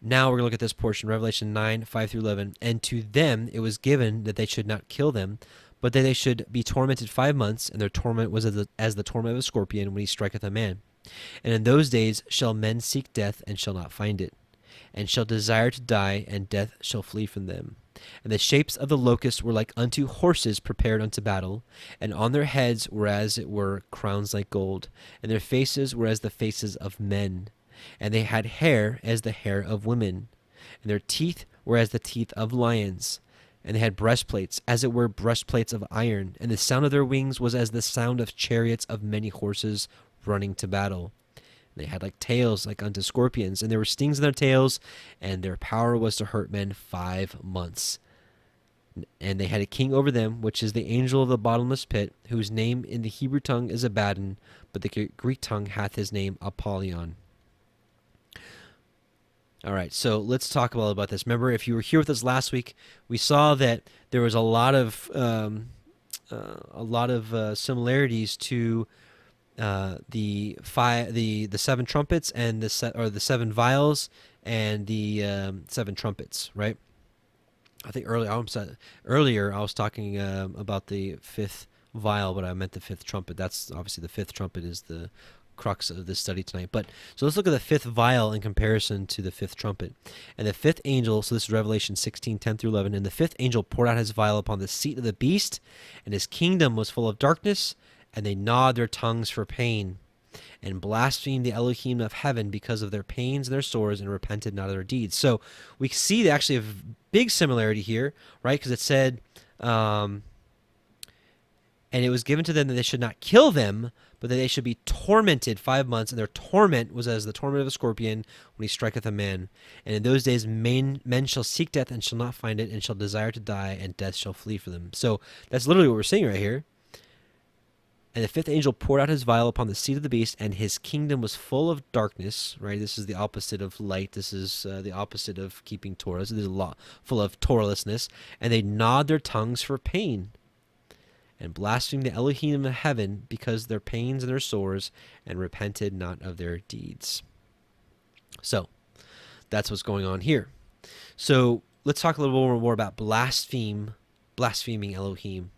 now we're gonna look at this portion, Revelation 9:5-11. And to them it was given that they should not kill them, but that they should be tormented 5 months, and their torment was as the torment of a scorpion when he striketh a man. And in those days shall men seek death, and shall not find it, and shall desire to die, and death shall flee from them. And the shapes of the locusts were like unto horses prepared unto battle, and on their heads were as it were crowns like gold, and their faces were as the faces of men. And they had hair as the hair of women, and their teeth were as the teeth of lions. And they had breastplates, as it were breastplates of iron, and the sound of their wings was as the sound of chariots of many horses running to battle. They had like tails like unto scorpions, and there were stings in their tails, and their power was to hurt men 5 months. And they had a king over them, which is the angel of the bottomless pit, whose name in the Hebrew tongue is Abaddon, but the Greek tongue hath his name Apollyon. All right, so let's talk a little about this. Remember, if you were here with us last week, we saw that there was a lot of similarities to the seven trumpets and the seven vials and the seven trumpets, right? I think earlier I was talking about the fifth vial, but I meant the fifth trumpet. That's obviously the fifth trumpet is the crux of this study tonight. But so let's look at the fifth vial in comparison to the fifth trumpet. And the fifth angel, so this is Revelation 16:10-11, and the fifth angel poured out his vial upon the seat of the beast, and his kingdom was full of darkness, and they gnawed their tongues for pain, and blasphemed the Elohim of heaven because of their pains and their sores, and repented not of their deeds. So we see actually a big similarity here, right? Because it said, and it was given to them that they should not kill them, but that they should be tormented 5 months, and their torment was as the torment of a scorpion when he striketh a man. And in those days men shall seek death, and shall not find it, and shall desire to die, and death shall flee from them. So that's literally what we're seeing right here. And the fifth angel poured out his vial upon the seat of the beast, and his kingdom was full of darkness, right? This is the opposite of light. This is the opposite of keeping Torah. So there's a lot full of Torahlessness. And they gnawed their tongues for pain, and blasphemed the Elohim of heaven because of their pains and their sores, and repented not of their deeds. So that's what's going on here. So let's talk a little more about blaspheming Elohim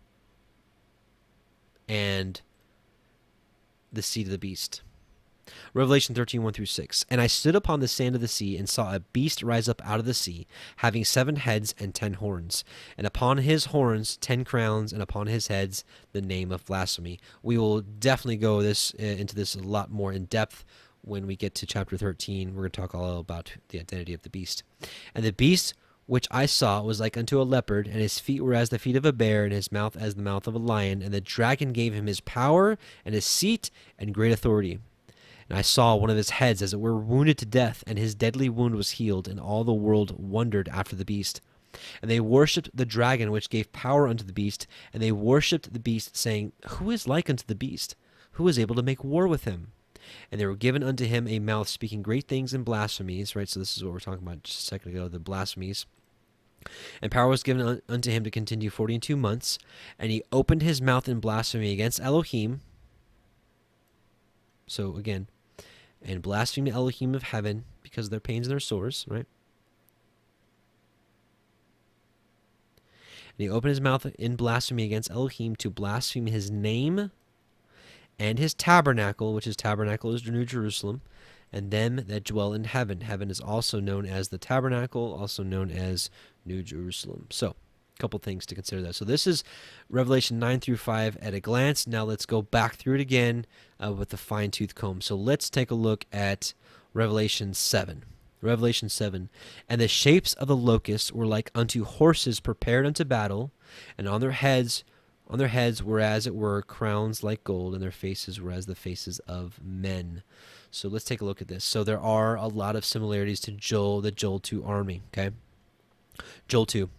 and the seed of the beast. Revelation 13:1-6. And I stood upon the sand of the sea, and saw a beast rise up out of the sea, having 7 heads and 10 horns, and upon his horns 10 crowns, and upon his heads the name of blasphemy. We will definitely go into this a lot more in depth when we get to chapter 13. We're going to talk all about the identity of the beast. And the beast which I saw was like unto a leopard, and his feet were as the feet of a bear, and his mouth as the mouth of a lion. And the dragon gave him his power, and his seat, and great authority. And I saw one of his heads as it were wounded to death, and his deadly wound was healed, and all the world wondered after the beast. And they worshipped the dragon, which gave power unto the beast, and they worshipped the beast, saying, Who is like unto the beast? Who is able to make war with him? And they were given unto him a mouth speaking great things and blasphemies, right? So this is what we're talking about just a second ago, the blasphemies. And power was given unto him to continue 42 months, and he opened his mouth in blasphemy against Elohim. So again, and blasphemed the Elohim of heaven because of their pains and their sores, right? And he opened his mouth in blasphemy against Elohim to blaspheme his name and his tabernacle, which his tabernacle is New Jerusalem, and them that dwell in heaven. Heaven is also known as the tabernacle, also known as New Jerusalem. So Couple things to consider that. So this is Revelation 9 through 5 at a glance. Now let's go back through it again with the fine-tooth comb. So let's take a look at Revelation 7. Revelation 7. And the shapes of the locusts were like unto horses prepared unto battle, and on their heads were as it were crowns like gold, and their faces were as the faces of men. So let's take a look at this. So there are a lot of similarities to Joel, the Joel 2 army, okay? Joel 2.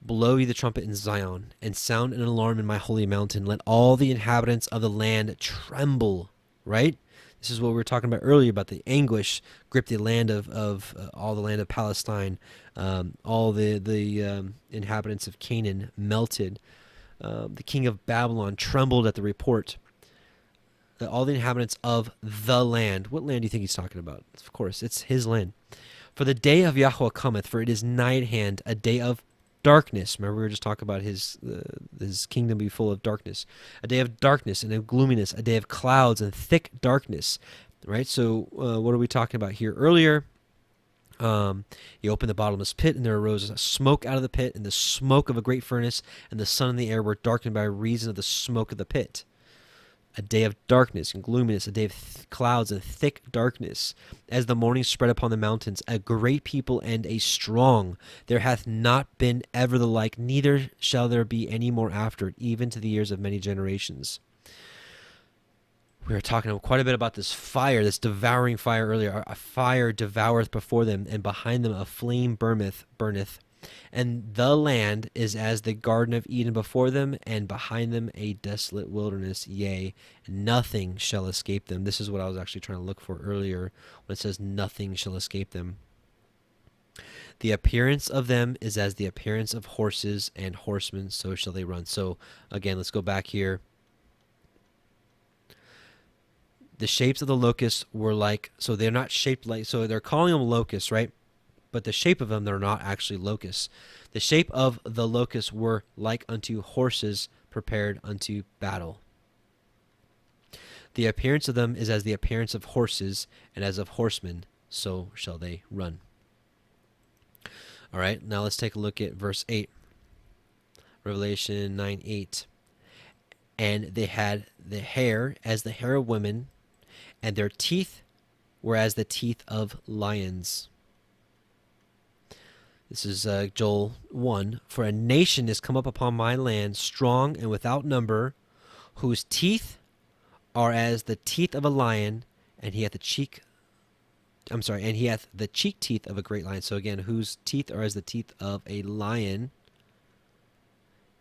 Blow ye the trumpet in Zion, and sound an alarm in my holy mountain. Let all the inhabitants of the land tremble, right? This is what we were talking about earlier, about the anguish gripped the land of all the land of Palestine. All the inhabitants of Canaan melted. The king of Babylon trembled at the report. All the inhabitants of the land. What land do you think he's talking about? Of course, it's his land. For the day of Yahweh cometh, for it is nigh at hand, a day of darkness. Remember, we were just talking about his kingdom be full of darkness. A day of darkness and of gloominess, a day of clouds and thick darkness. Right? So what are we talking about here? Earlier, he opened the bottomless pit, and there arose smoke out of the pit, and the smoke of a great furnace, and the sun and the air were darkened by reason of the smoke of the pit. A day of darkness and gloominess, a day of clouds and thick darkness. As the morning spread upon the mountains, a great people and a strong. There hath not been ever the like, neither shall there be any more after it, even to the years of many generations. We were talking quite a bit about this fire, this devouring fire earlier. A fire devoureth before them, and behind them a flame burneth. And the land is as the Garden of Eden before them, and behind them a desolate wilderness. Yea, nothing shall escape them. This is what I was actually trying to look for earlier when it says nothing shall escape them. The appearance of them is as the appearance of horses and horsemen, so shall they run. So again, let's go back here. The shapes of the locusts were like, so they're not shaped like, so they're calling them locusts, right? But the shape of them, they're not actually locusts. The shape of the locusts were like unto horses prepared unto battle. The appearance of them is as the appearance of horses, and as of horsemen, so shall they run. All right, now let's take a look at verse 8. Revelation 9:8. And they had the hair as the hair of women, and their teeth were as the teeth of lions. This is Joel 1. For a nation is come up upon my land, strong and without number, whose teeth are as the teeth of a lion, and he hath the cheek teeth of a great lion. So again, whose teeth are as the teeth of a lion.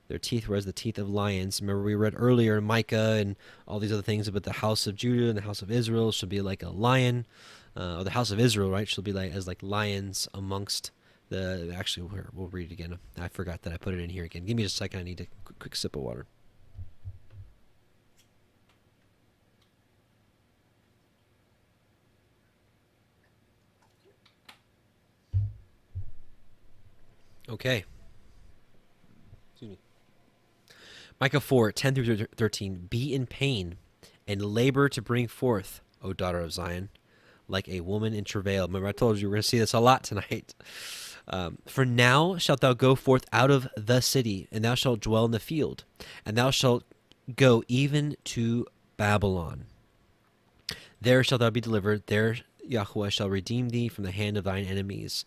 Their teeth were as the teeth of lions. Remember, we read earlier in Micah and all these other things about the house of Judah and the house of Israel shall be like a lion, or the house of Israel, right, shall be like lions amongst the. Actually, we'll read it again. I forgot that I put it in here again. Give me just a second. I need a quick sip of water. Okay. Excuse me. Micah 4:10 through 13. Be in pain and labor to bring forth, O daughter of Zion, like a woman in travail. Remember, I told you we're going to see this a lot tonight. For now shalt thou go forth out of the city, and thou shalt dwell in the field, and thou shalt go even to Babylon. There shalt thou be delivered. There Yahweh shall redeem thee from the hand of thine enemies.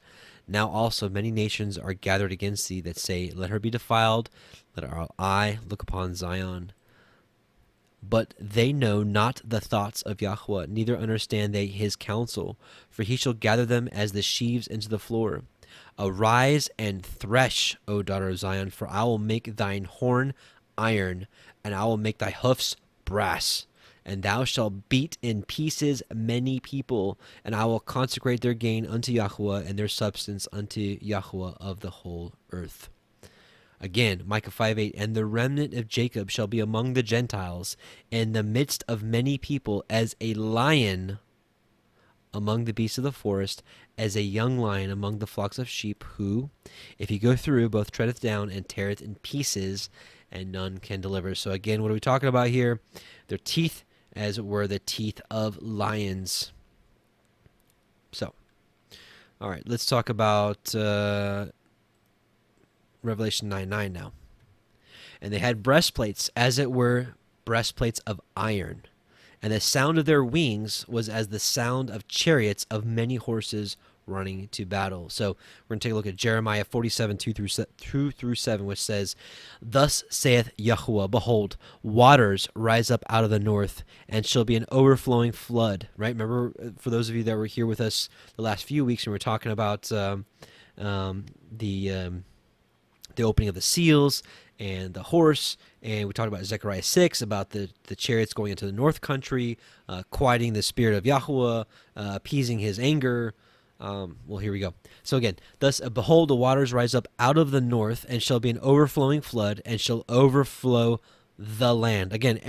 Now also many nations are gathered against thee that say, let her be defiled, let our eye look upon Zion. But they know not the thoughts of Yahweh, neither understand they his counsel, for he shall gather them as the sheaves into the floor. Arise and thresh, O daughter of Zion, for I will make thine horn iron, and I will make thy hoofs brass. And thou shalt beat in pieces many people, and I will consecrate their gain unto Yahweh, and their substance unto Yahweh of the whole earth. Again, Micah 5:8, and the remnant of Jacob shall be among the Gentiles, in the midst of many people, as a lion among the beasts of the forest, as a young lion among the flocks of sheep, who, if he go through, both treadeth down and teareth in pieces, and none can deliver. So again, what are we talking about here? Their teeth, as it were, the teeth of lions. So, all right, let's talk about Revelation 9:9 now. And they had breastplates, as it were breastplates of iron. And the sound of their wings was as the sound of chariots of many horses running to battle. So we're going to take a look at Jeremiah 47, 2 through 7, which says, Thus saith Yahuwah, Behold, waters rise up out of the north, and shall be an overflowing flood. Right? Remember, for those of you that were here with us the last few weeks, and we're talking about the opening of the seals and the horse, and we talked about Zechariah 6 about the chariots going into the north country, quieting the spirit of Yahuwah, appeasing his anger. Well, here we go. So again, thus behold, the waters rise up out of the north, and shall be an overflowing flood, and shall overflow the land. Again,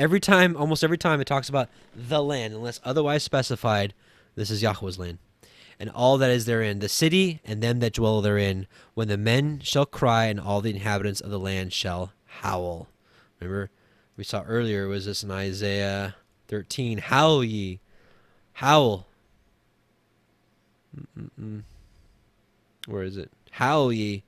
almost every time it talks about the land, unless otherwise specified, this is Yahweh's land. And all that is therein, the city and them that dwell therein, when the men shall cry, and all the inhabitants of the land shall howl. Remember, we saw earlier, was this in Isaiah 13, howl ye, howl. Where is it? Howl ye,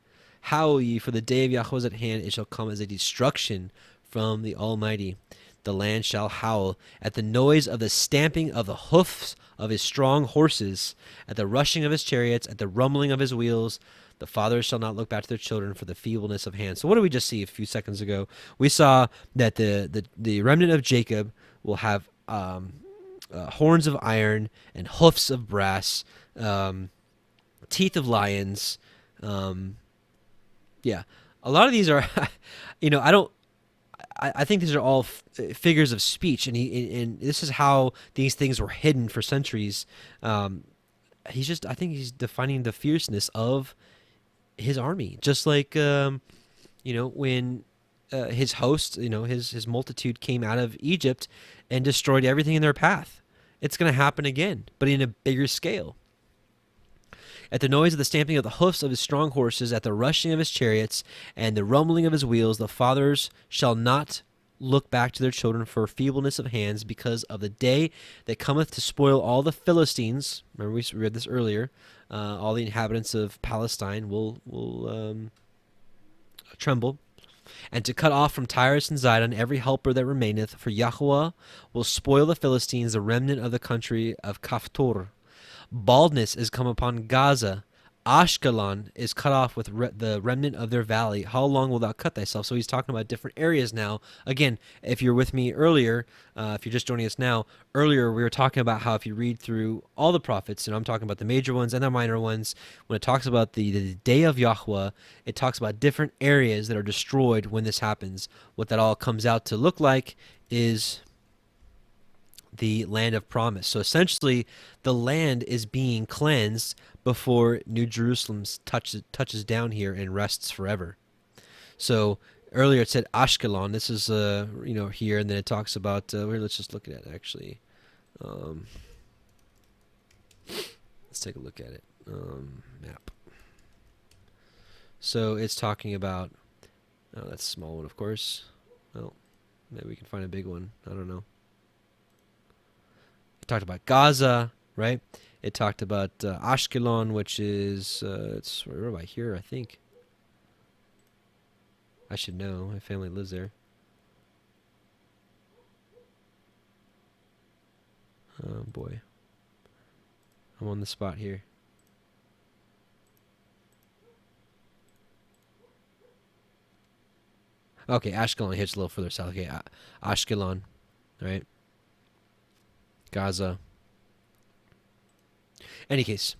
for the day of Yahweh is at hand, it shall come as a destruction from the Almighty. The land shall howl at the noise of the stamping of the hoofs of his strong horses, at the rushing of his chariots, at the rumbling of his wheels. The fathers shall not look back to their children for the feebleness of hands. So what did we just see a few seconds ago? We saw that the remnant of Jacob will have horns of iron and hoofs of brass, teeth of lions. Yeah, a lot of these are, I think these are all figures of speech, and this is how these things were hidden for centuries. I think he's defining the fierceness of his army, just like when his host, his multitude came out of Egypt and destroyed everything in their path. It's going to happen again, but in a bigger scale. At the noise of the stamping of the hoofs of his strong horses, at the rushing of his chariots, and the rumbling of his wheels, the fathers shall not look back to their children for feebleness of hands, because of the day that cometh to spoil all the Philistines. Remember, we read this earlier. All the inhabitants of Palestine will tremble, and to cut off from Tyrus and Zidon every helper that remaineth, for Yahuwah will spoil the Philistines, the remnant of the country of Kaftor. Baldness is come upon Gaza. Ashkelon is cut off with the remnant of their valley. How long wilt thou cut thyself? So he's talking about different areas now. Again, if you're with me earlier, if you're just joining us now, earlier we were talking about how if you read through all the prophets, and I'm talking about the major ones and the minor ones, when it talks about the day of Yahweh, it talks about different areas that are destroyed when this happens. What that all comes out to look like is the land of promise. So essentially, the land is being cleansed before New Jerusalem touches down here and rests forever. So earlier it said Ashkelon. This is here, and then it talks about let's just look at it actually. Let's take a look at it. Map. So it's talking about. Oh, that's a small one, of course. Well, maybe we can find a big one. I don't know. It talked about Gaza, right? It talked about Ashkelon, which is it's right about here, I think. I should know. My family lives there. Oh boy, I'm on the spot here. Okay, Ashkelon hits a little further south. Okay, Ashkelon, right? Gaza. Any case.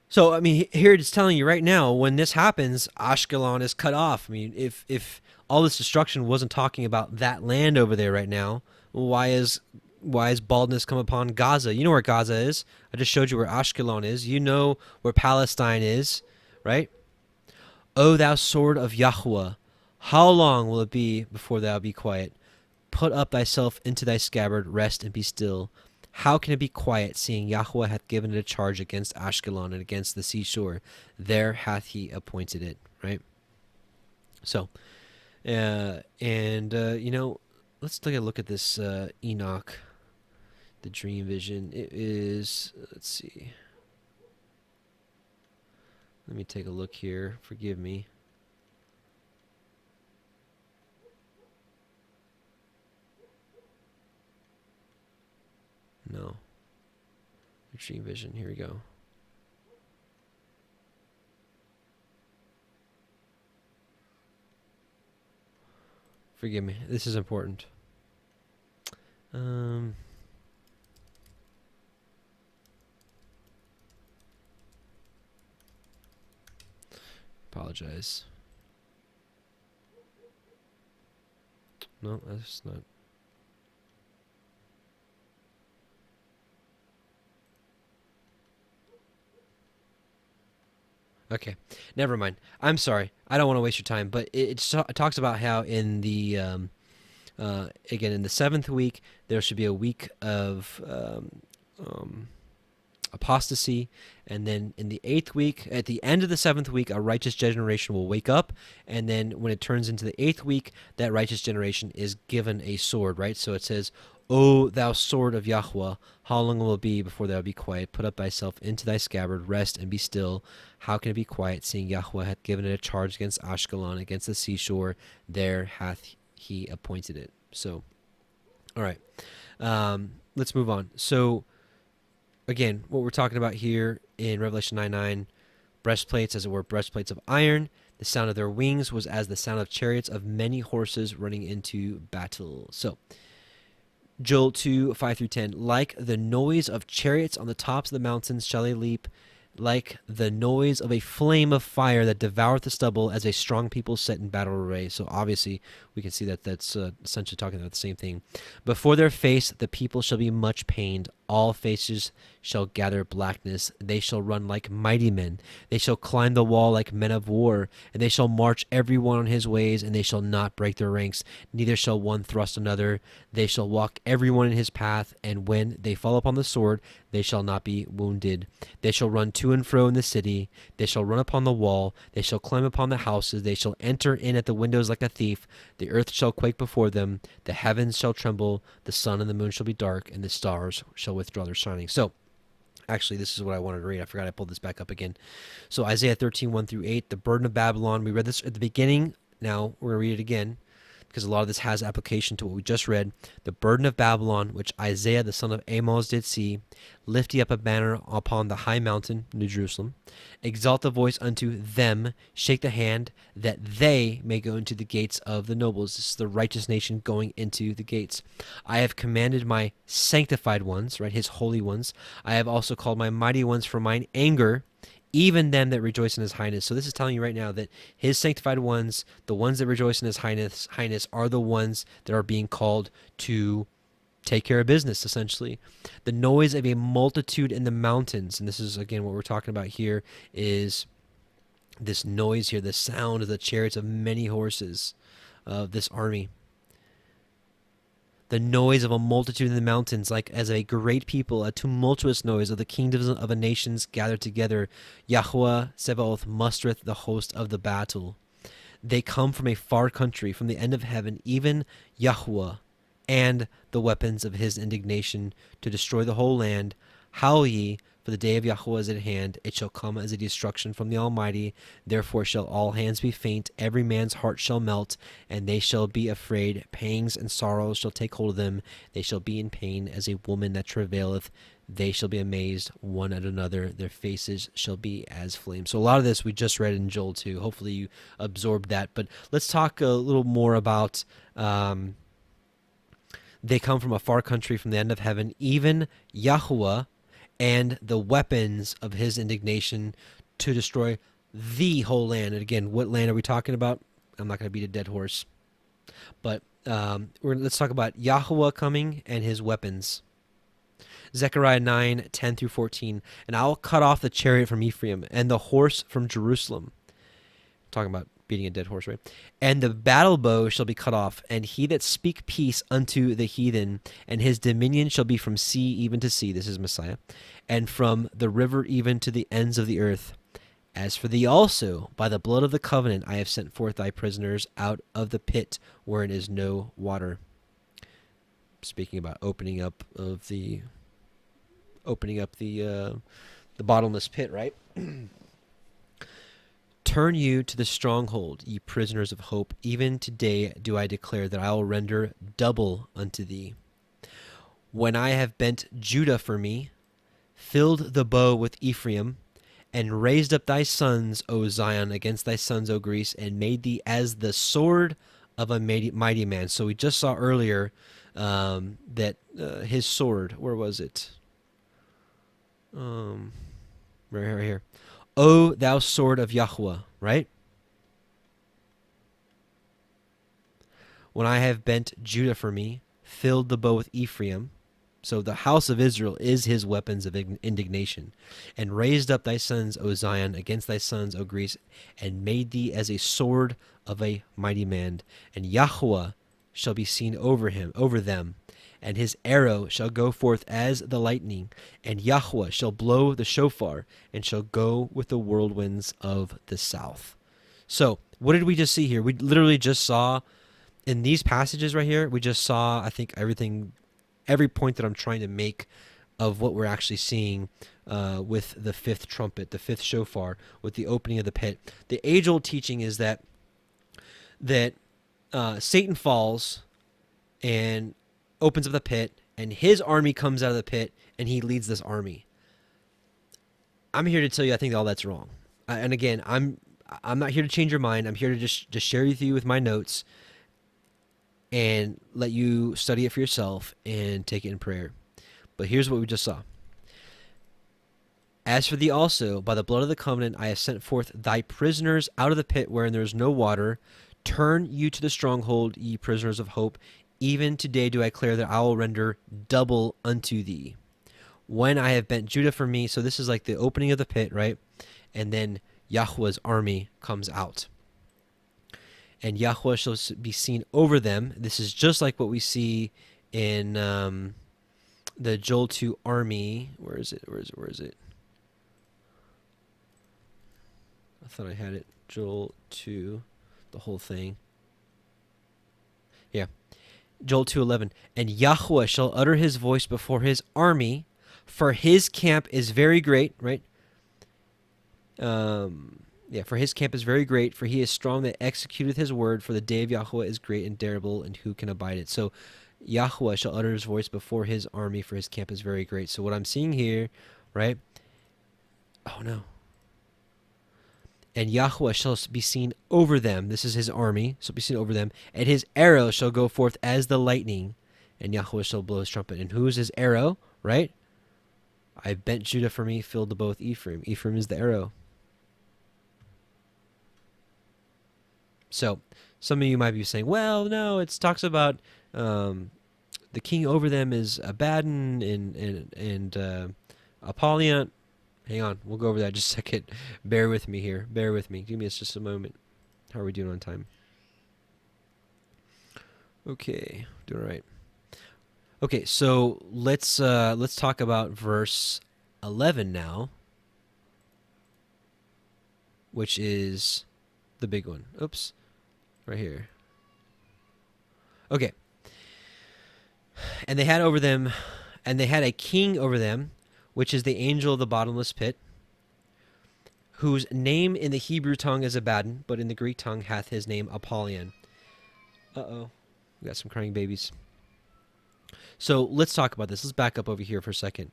So, I mean, here it's telling you right now, when this happens, Ashkelon is cut off. I mean, if all this destruction wasn't talking about that land over there right now, why is baldness come upon Gaza? You know where Gaza is. I just showed you where Ashkelon is. You know where Palestine is, right? O thou sword of Yahuwah, how long will it be before thou be quiet? Put up thyself into thy scabbard, rest and be still. How can it be quiet, seeing Yahweh hath given it a charge against Ashkelon and against the seashore? There hath he appointed it, right? So, let's take a look at this Enoch, the dream vision. It is, let's see. Let me take a look here. Forgive me. No. Extreme vision. Here we go. Forgive me. This is important. Apologize. No, that's not. Okay, never mind. I'm sorry. I don't want to waste your time, but it talks about how in the again in the 7th week there should be a week of apostasy, and then in the 8th week, at the end of the 7th week, a righteous generation will wake up, and then when it turns into the 8th week, that righteous generation is given a sword, right? So it says, O thou sword of Yahweh, how long will it be before thou be quiet? Put up thyself into thy scabbard, rest and be still. How can it be quiet, seeing Yahweh hath given it a charge against Ashkelon, against the seashore? There hath he appointed it. So, all right, let's move on. So, again, what we're talking about here in Revelation 9:9, breastplates, as it were, breastplates of iron. The sound of their wings was as the sound of chariots of many horses running into battle. So, Joel 2:5-10, like the noise of chariots on the tops of the mountains shall they leap, like the noise of a flame of fire that devoureth the stubble, as a strong people set in battle array. So obviously we can see that that's essentially talking about the same thing. Before their face the people shall be much pained. All faces shall gather blackness. They shall run like mighty men. They shall climb the wall like men of war. And they shall march every one on his ways, and they shall not break their ranks. Neither shall one thrust another. They shall walk every one in his path. And when they fall upon the sword, they shall not be wounded. They shall run to and fro in the city. They shall run upon the wall. They shall climb upon the houses. They shall enter in at the windows like a thief. The earth shall quake before them. The heavens shall tremble. The sun and the moon shall be dark, and the stars shall withdraw their shining. So, actually, this is what I wanted to read. I forgot I pulled this back up again. So, Isaiah 13:1-8, the burden of Babylon. We read this at the beginning. Now, we're going to read it again, because a lot of this has application to what we just read. The burden of Babylon, which Isaiah the son of Amoz did see, lift ye up a banner upon the high mountain, New Jerusalem. Exalt the voice unto them, shake the hand, that they may go into the gates of the nobles. This is the righteous nation going into the gates. I have commanded my sanctified ones, right, his holy ones. I have also called my mighty ones for mine anger, even them that rejoice in his highness. So this is telling you right now that his sanctified ones, the ones that rejoice in his highness are the ones that are being called to take care of business, essentially. The noise of a multitude in the mountains, and this is, again, what we're talking about here, is this noise here, the sound of the chariots of many horses of this army. The noise of a multitude in the mountains, like as a great people, a tumultuous noise of the kingdoms of a nations gathered together. Yahweh Sebaoth mustereth the host of the battle. They come from a far country, from the end of heaven, even Yahweh, and the weapons of his indignation to destroy the whole land. Howl ye, for the day of Yahweh is at hand. It shall come as a destruction from the Almighty. Therefore shall all hands be faint, every man's heart shall melt, and they shall be afraid. Pangs and sorrows shall take hold of them. They shall be in pain as a woman that travaileth. They shall be amazed one at another. Their faces shall be as flames. So a lot of this we just read in Joel 2. Hopefully you absorbed that. But let's talk a little more about... they come from a far country, from the end of heaven, even Yahweh, and the weapons of his indignation to destroy the whole land. And again, what land are we talking about? I'm not going to beat a dead horse. But let's talk about Yahweh coming and his weapons. Zechariah 9:10-14. And I will cut off the chariot from Ephraim and the horse from Jerusalem. Talking about beating a dead horse, right? And the battle bow shall be cut off, and he that speak peace unto the heathen, and his dominion shall be from sea even to sea. This is Messiah. And from the river even to the ends of the earth. As for thee also, by the blood of the covenant, I have sent forth thy prisoners out of the pit wherein is no water. Speaking about opening up the bottomless pit, right? Turn you to the stronghold, ye prisoners of hope. Even today do I declare that I will render double unto thee. When I have bent Judah for me, filled the bow with Ephraim, and raised up thy sons, O Zion, against thy sons, O Greece, and made thee as the sword of a mighty man. So we just saw earlier that his sword, where was it? Right here. O thou sword of Yahweh, right? When I have bent Judah for me, filled the bow with Ephraim. So the house of Israel is his weapons of indignation, and raised up thy sons, O Zion, against thy sons, O Greece, and made thee as a sword of a mighty man. And Yahweh shall be seen over them, and his arrow shall go forth as the lightning, and Yahweh shall blow the shofar, and shall go with the whirlwinds of the south. So what did we just see here? We literally just saw in these passages right here, we just saw, I think, every point that I'm trying to make of what we're actually seeing with the fifth trumpet, the fifth shofar, with the opening of the pit. The age-old teaching is that Satan falls and opens up the pit, and his army comes out of the pit, and he leads this army. I'm here to tell you I think all that's wrong. And again, I'm not here to change your mind. I'm here to just share with you with my notes and let you study it for yourself and take it in prayer. But here's what we just saw. As for thee also, by the blood of the covenant, I have sent forth thy prisoners out of the pit wherein there is no water. Turn you to the stronghold, ye prisoners of hope. Even today do I declare that I will render double unto thee. When I have bent Judah for me, so this is like the opening of the pit, right? And then Yahweh's army comes out. And Yahweh shall be seen over them. This is just like what we see in the Joel 2 army. Where is it? I thought I had it. Joel 2, the whole thing. Yeah. Joel 2:11. And Yahweh shall utter his voice before his army, for his camp is very great, right? For his camp is very great, for he is strong that executeth his word, for the day of Yahweh is great and terrible, and who can abide it? So Yahweh shall utter his voice before his army, for his camp is very great. So what I'm seeing here, right? Oh, no. And Yahweh shall be seen over them. This is his army, shall be seen over them. And his arrow shall go forth as the lightning, and Yahweh shall blow his trumpet. And who is his arrow, right? I bent Judah for me, filled the bow with Ephraim. Ephraim is the arrow. So some of you might be saying, well, no, it talks about the king over them is Abaddon and Apollyon. Hang on, we'll go over that in just a second. Bear with me here. Bear with me. Give me just a moment. How are we doing on time? Okay, doing all right. Okay, so let's talk about verse 11 now, which is the big one. Oops. Right here. Okay. And they had a king over them, which is the angel of the bottomless pit, whose name in the Hebrew tongue is Abaddon, but in the Greek tongue hath his name Apollyon. Uh-oh. We got some crying babies. So let's talk about this. Let's back up over here for a second.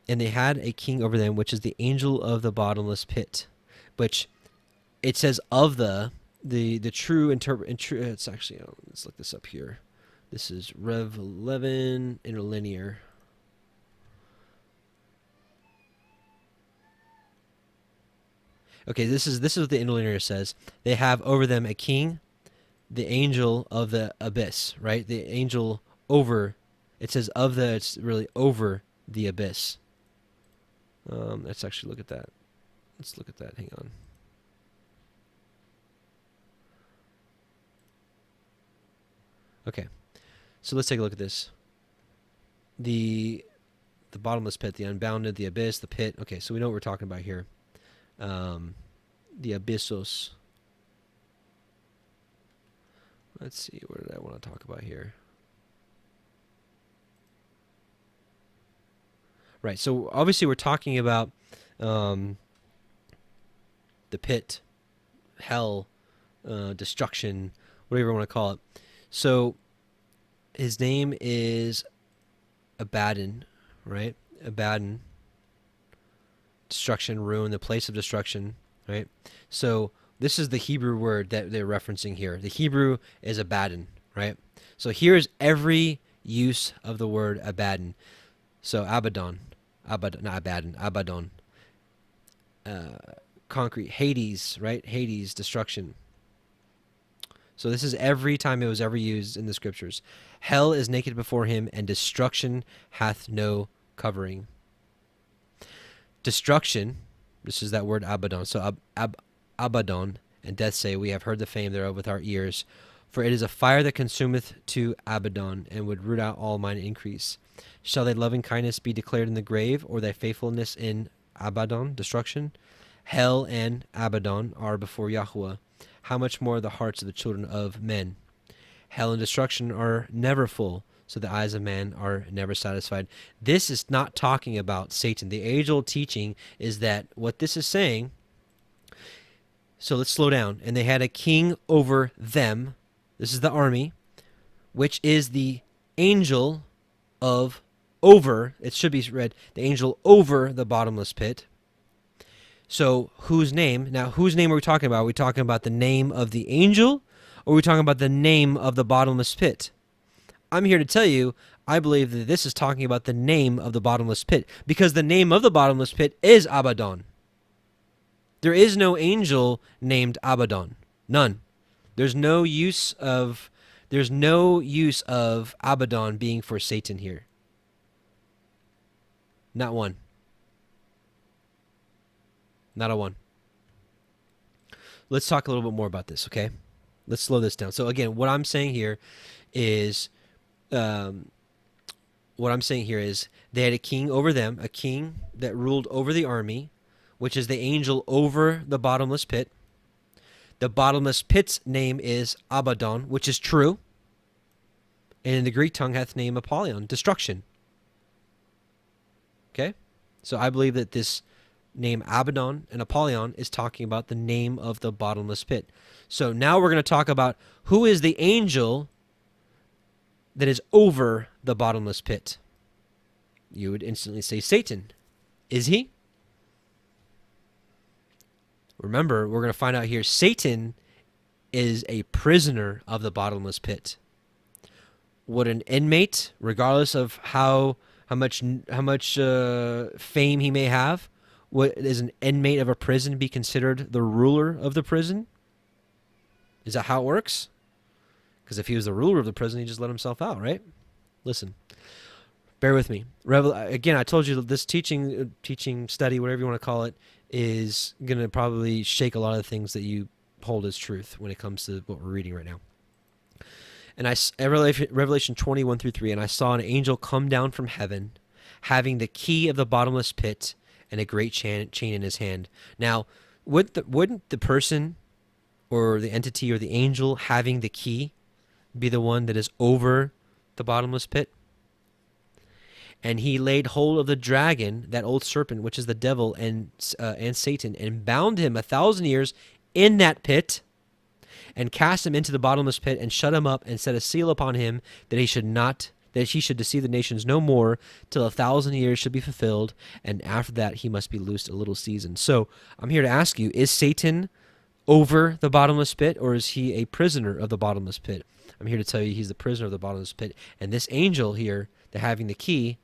And they had a king over them, which is the angel of the bottomless pit, which it says of the true it's actually, let's look this up here. This is Rev 11 interlinear. Okay, this is what the interlinear says. They have over them a king, the angel of the abyss, right? The angel over. It says of the. It's really over the abyss. Let's actually look at that. Let's look at that. Hang on. Okay, so let's take a look at this. The bottomless pit, the unbounded, the abyss, the pit. Okay, so we know what we're talking about here. The abyssos. Let's see, what did I want to talk about here? Right, so obviously we're talking about the pit, hell, destruction, whatever you want to call it. So His name is Abaddon, right? Abaddon, destruction, ruin, the place of destruction, right? So this is the Hebrew word that they're referencing here. The Hebrew is Abaddon, right? So here's every use of the word Abaddon. So Abaddon, not Abaddon, Abaddon. Concrete, Hades, right? Hades, destruction. So this is every time it was ever used in the scriptures. Hell is naked before him, and destruction hath no covering. Destruction, this is that word Abaddon. So Abaddon, and death say, we have heard the fame thereof with our ears. For it is a fire that consumeth to Abaddon, and would root out all mine increase. Shall thy loving kindness be declared in the grave, or thy faithfulness in Abaddon, destruction? Hell and Abaddon are before YHWH. How much more the hearts of the children of men? Hell and destruction are never full, so the eyes of man are never satisfied. This is not talking about Satan. The age-old teaching is that what this is saying, so let's slow down. And they had a king over them. This is the army, which is the angel of over, it should be read, the angel over the bottomless pit. So whose name? Now, whose name are we talking about? Are we talking about the name of the angel, or are we talking about the name of the bottomless pit? I'm here to tell you, I believe that this is talking about the name of the bottomless pit, because the name of the bottomless pit is Abaddon. There is no angel named Abaddon. None. There's no use of Abaddon being for Satan here. Not one. Not a one. Let's talk a little bit more about this, okay? Let's slow this down. So again, what I'm saying here is they had a king over them, a king that ruled over the army, which is the angel over the bottomless pit. The bottomless pit's name is Abaddon, which is true. And in the Greek tongue hath name Apollyon, destruction. Okay? So I believe that this name Abaddon and Apollyon is talking about the name of the bottomless pit. So now we're going to talk about who is the angel that is over the bottomless pit. You would instantly say Satan. Is he? Remember, we're going to find out here, Satan is a prisoner of the bottomless pit. Would an inmate, regardless of how much fame he may have, what is an inmate of a prison be considered the ruler of the prison? Is that how it works? Because if he was the ruler of the prison, he just let himself out, right? Listen, bear with me. Again, I told you that this teaching study, whatever you want to call it, is going to probably shake a lot of the things that you hold as truth when it comes to what we're reading right now. And Revelation 21-3, and I saw an angel come down from heaven, having the key of the bottomless pit and a great chain in his hand. Now, wouldn't the person or the entity or the angel having the key be the one that is over the bottomless pit? And he laid hold of the dragon, that old serpent, which is the devil and Satan, and bound him 1,000 years in that pit, and cast him into the bottomless pit, and shut him up, and set a seal upon him, that he should deceive the nations no more, till 1,000 years should be fulfilled, and after that he must be loosed a little season. So I'm here to ask you, is Satan over the bottomless pit, or is he a prisoner of the bottomless pit? I'm here to tell you he's the prisoner of the bottomless pit, and this angel here, that having the key,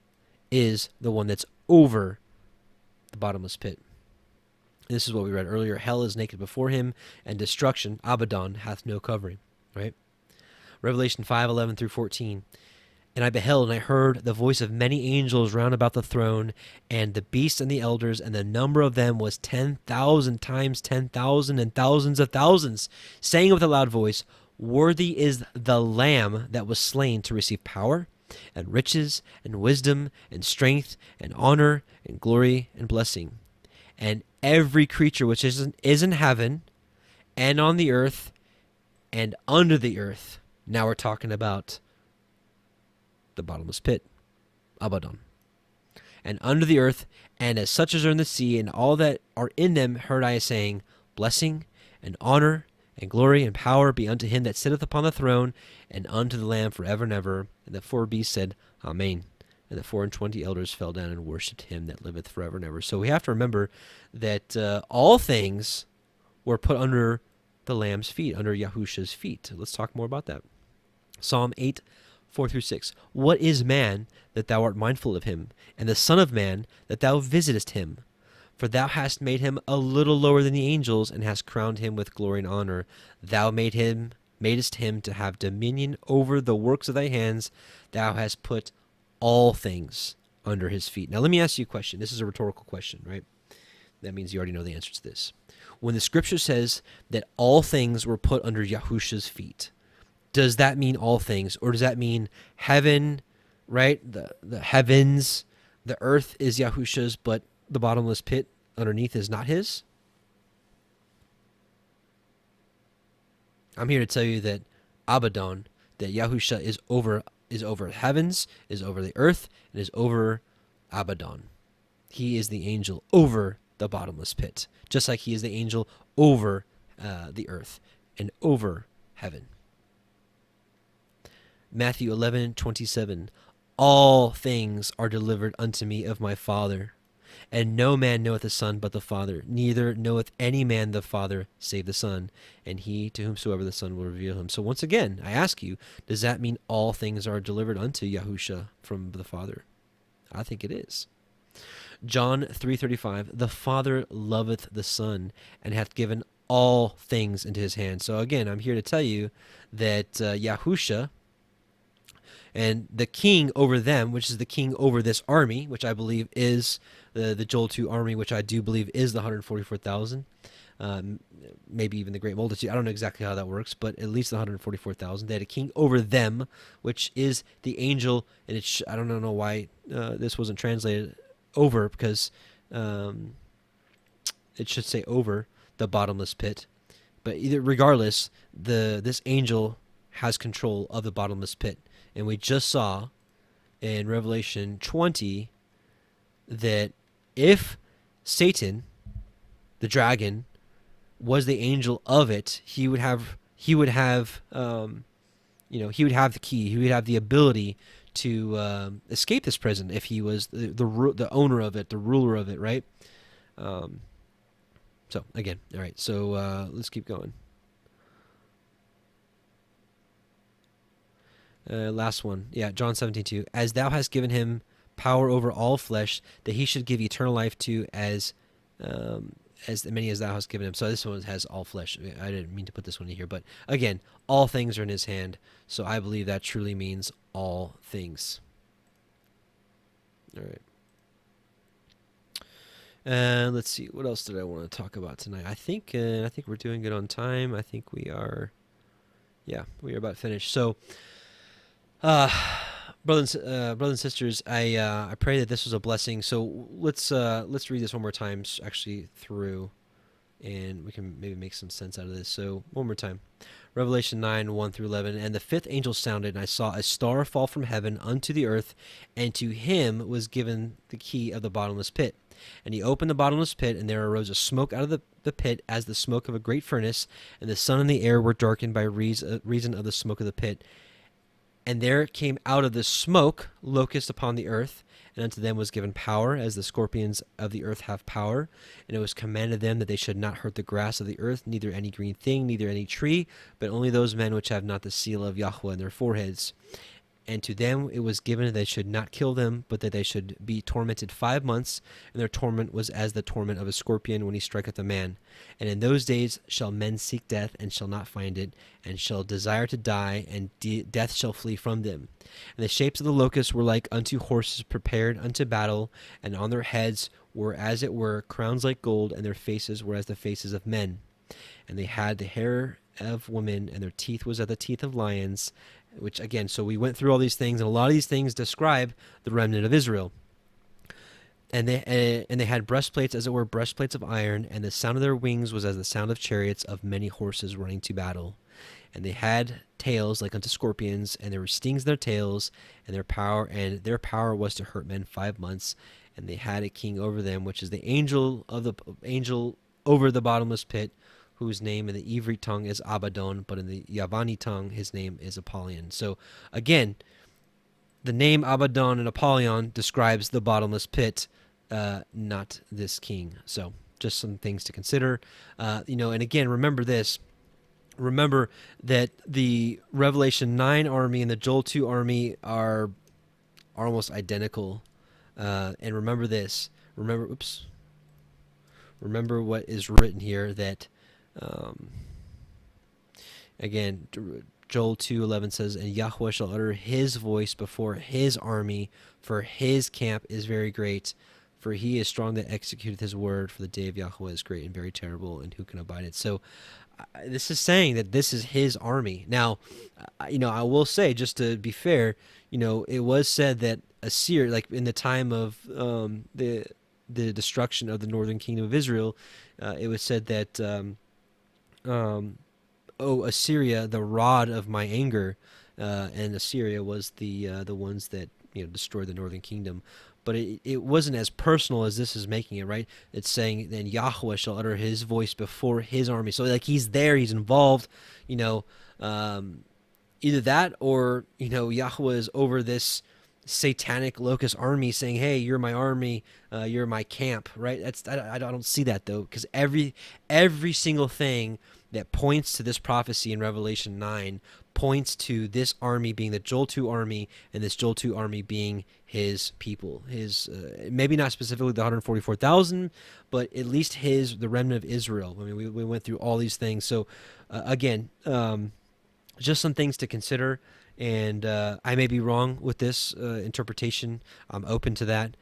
is the one that's over the bottomless pit. This is what we read earlier. Hell is naked before him, and destruction, Abaddon, hath no covering. Right? Revelation 5:11-14. And I beheld, and I heard the voice of many angels round about the throne, and the beast and the elders, and the number of them was 10,000 times 10,000 and thousands of thousands, saying with a loud voice, Worthy is the Lamb that was slain to receive power, and riches, and wisdom, and strength, and honor, and glory, and blessing. And every creature which is in heaven, and on the earth, and under the earth. Now we're talking about the bottomless pit, Abaddon. And under the earth, and as such as are in the sea, and all that are in them, heard I saying, Blessing, and honor, And glory and power be unto him that sitteth upon the throne, and unto the Lamb forever and ever. And the four beasts said, Amen. And the 24 elders fell down and worshipped him that liveth forever and ever. So we have to remember that all things were put under the Lamb's feet, under Yahusha's feet. Let's talk more about that. Psalm 8, 4 through 6. What is man that thou art mindful of him, and the Son of Man that thou visitest him? For thou hast made him a little lower than the angels, and hast crowned him with glory and honor. Thou madest him to have dominion over the works of thy hands. Thou hast put all things under his feet. Now let me ask you a question. This is a rhetorical question, right? That means you already know the answer to this. When the scripture says that all things were put under Yahusha's feet, does that mean all things, or does that mean heaven, right? The heavens, the earth is Yahusha's, but the bottomless pit underneath is not his? I'm here to tell you that Abaddon, that Yahusha is over heavens, is over the earth, and is over Abaddon. He is the angel over the bottomless pit, just like he is the angel over the earth and over heaven. Matthew 11:27. All things are delivered unto me of my Father, and no man knoweth the Son but the Father, neither knoweth any man the Father save the Son, and he to whomsoever the Son will reveal him. So once again, I ask you, does that mean all things are delivered unto Yahusha from the Father? I think it is. John 3:35, the Father loveth the Son, and hath given all things into his hand. So again, I'm here to tell you that Yahusha and the king over them, which is the king over this army, which I believe is the Joel 2 army, which I do believe is the 144,000, maybe even the great multitude. I don't know exactly how that works, but at least the 144,000. They had a king over them, which is the angel, and I don't know why this wasn't translated over, because it should say over the bottomless pit. But regardless, this angel has control of the bottomless pit. And we just saw in Revelation 20 that if Satan, the dragon, was the angel of it, he would have the key. He would have the ability to escape this prison if he was the owner of it, the ruler of it, right? So again, all right. So let's keep going. Last one. Yeah, John 17:2. As thou hast given him power over all flesh, that he should give eternal life to as many as thou hast given him. So this one has all flesh. I didn't mean to put this one in here, but again, all things are in his hand. So I believe that truly means all things. All right. Let's see. What else did I want to talk about tonight? I think we're doing good on time. I think we are. Yeah, we are about finished. So. Brothers and sisters, I pray that this was a blessing. So let's read this one more time, actually through, and we can maybe make some sense out of this. So one more time, Revelation 9:1-11. And the fifth angel sounded, and I saw a star fall from heaven unto the earth, and to him was given the key of the bottomless pit. And he opened the bottomless pit, and there arose a smoke out of the pit as the smoke of a great furnace, and the sun and the air were darkened by reason of the smoke of the pit. And there came out of the smoke locusts upon the earth, and unto them was given power, as the scorpions of the earth have power. And it was commanded them that they should not hurt the grass of the earth, neither any green thing, neither any tree, but only those men which have not the seal of Yahweh in their foreheads. And to them it was given that they should not kill them, but that they should be tormented 5 months, and their torment was as the torment of a scorpion when he striketh a man. And in those days shall men seek death, and shall not find it, and shall desire to die, and death shall flee from them. And the shapes of the locusts were like unto horses prepared unto battle, and on their heads were as it were crowns like gold, and their faces were as the faces of men. And they had the hair of women, and their teeth was as the teeth of lions. Which again, so we went through all these things, and a lot of these things describe the remnant of Israel. And they had breastplates, as it were breastplates of iron, and the sound of their wings was as the sound of chariots of many horses running to battle. And they had tails like unto scorpions, and there were stings in their tails, and their power was to hurt men 5 months. And they had a king over them, which is the angel over the bottomless pit, whose name in the Ivrit tongue is Abaddon, but in the Yavani tongue, his name is Apollyon. So again, the name Abaddon and Apollyon describes the bottomless pit, not this king. So just some things to consider. And again, remember this. Remember that the Revelation 9 army and the Joel 2 army are almost identical. And remember this. Remember what is written here, that again, Joel 2:11 says, "And Yahweh shall utter his voice before his army, for his camp is very great. For he is strong that executeth his word, for the day of Yahweh is great and very terrible, and who can abide it?" So this is saying that this is his army. Now, I will say, just to be fair, it was said that Assyria, like in the time of the destruction of the northern kingdom of Israel, it was said that, "Oh, Assyria, the rod of my anger," and Assyria was the ones that destroyed the northern kingdom. But it wasn't as personal as this is making it, right? It's saying, "Then Yahweh shall utter his voice before his army." So like he's there, he's involved, either that, or Yahweh is over this satanic locust army saying, "Hey, you're my army, you're my camp," right? I don't see that though, because every single thing that points to this prophecy in Revelation 9 points to this army being the Joel 2 army, and this Joel 2 army being his people, his maybe not specifically the 144,000, but at least the remnant of Israel. I mean, we went through all these things. So again, just some things to consider. And I may be wrong with this interpretation. I'm open to that.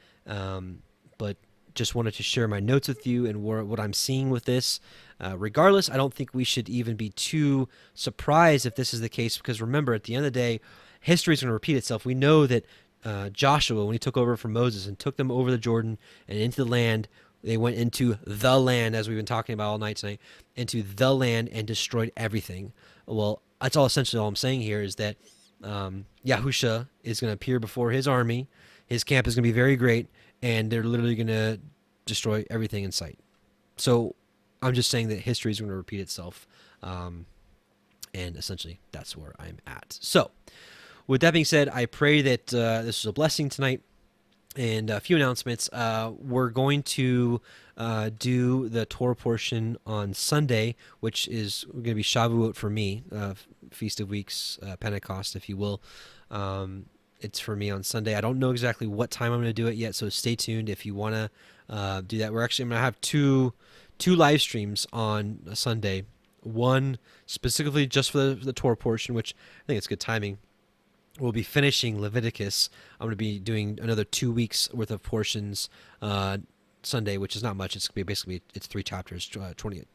But just wanted to share my notes with you and what I'm seeing with this. Regardless, I don't think we should even be too surprised if this is the case, because remember, at the end of the day, history is going to repeat itself. We know that Joshua, when he took over from Moses and took them over the Jordan and into the land, they went into the land, as we've been talking about all night tonight, into the land and destroyed everything. Well, that's essentially all I'm saying here, is that Yahusha is going to appear before his army. His camp is going to be very great, and they're literally going to destroy everything in sight. So I'm just saying that history is going to repeat itself, and essentially that's where I'm at. So with that being said, I pray that this was a blessing tonight. And a few announcements. We're going to do the Torah portion on Sunday, which is going to be Shavuot for me, Feast of Weeks, Pentecost, if you will. It's for me on Sunday. I don't know exactly what time I'm going to do it yet, so stay tuned if you want to do that. I'm going to have two live streams on a Sunday. One specifically just for the Torah portion, which I think it's good timing. We'll be finishing Leviticus. I'm going to be doing another 2 weeks worth of portions Sunday, which is not much. It's basically 3 chapters,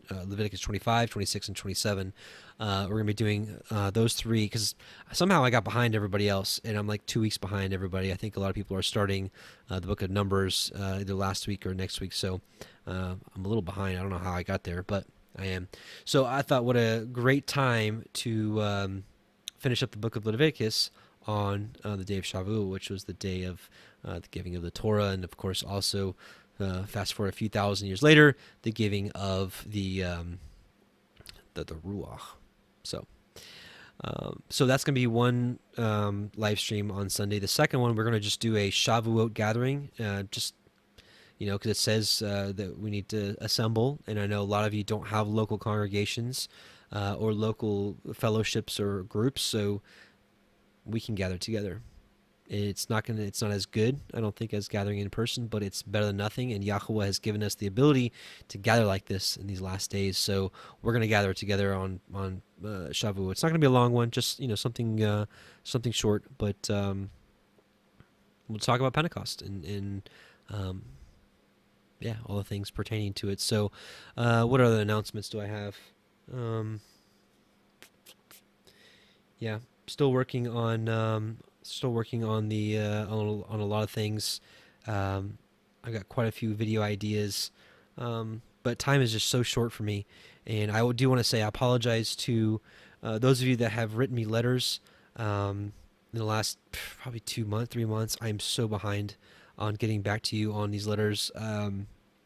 Leviticus 25, 26, and 27. We're going to be doing those 3 because somehow I got behind everybody else, and I'm like 2 weeks behind everybody. I think a lot of people are starting the book of Numbers either last week or next week, so I'm a little behind. I don't know how I got there, but I am. So I thought, what a great time to finish up the book of Leviticus on the day of Shavuot, which was the day of the giving of the Torah, and of course also fast forward a few thousand years later, the giving of the Ruach. So that's going to be one live stream on Sunday. The second one, we're going to just do a Shavuot gathering, just because it says that we need to assemble, and I know a lot of you don't have local congregations or local fellowships or groups, so we can gather together. It's not as good, I don't think, as gathering in person, but it's better than nothing. And Yahweh has given us the ability to gather like this in these last days. So we're going to gather together on Shavuot. It's not going to be a long one, just something short. But we'll talk about Pentecost and all the things pertaining to it. So what other announcements do I have? Still working on the on a lot of things. I've got quite a few video ideas, but time is just so short for me. And I do want to say I apologize to those of you that have written me letters in the last probably 2 months, 3 months. I'm so behind on getting back to you on these letters. I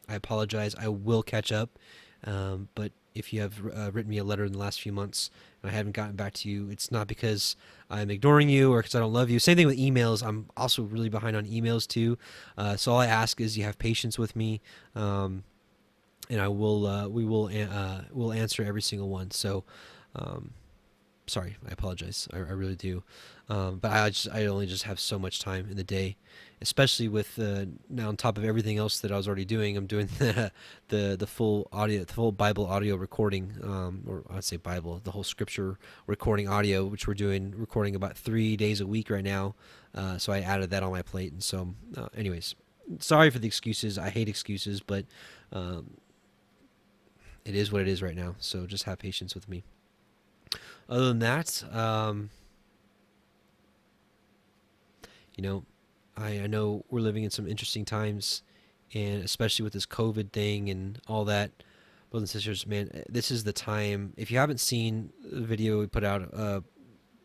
apologize. I will catch up, but if you have written me a letter in the last few months and I haven't gotten back to you, it's not because I'm ignoring you or because I don't love you. Same thing with emails. I'm also really behind on emails too. So all I ask is you have patience with me, and I will we'll answer every single one. So sorry, I apologize. I really do. But I only just have so much time in the day, especially with now on top of everything else that I was already doing. I'm doing the full audio, the full Bible audio recording, or I'd say Bible, the whole Scripture recording audio, which we're doing recording about 3 days a week right now. So I added that on my plate, and so anyways, sorry for the excuses. I hate excuses, but it is what it is right now. So just have patience with me. Other than that, I know we're living in some interesting times, and especially with this COVID thing and all that, brothers and sisters, man, this is the time. If you haven't seen the video we put out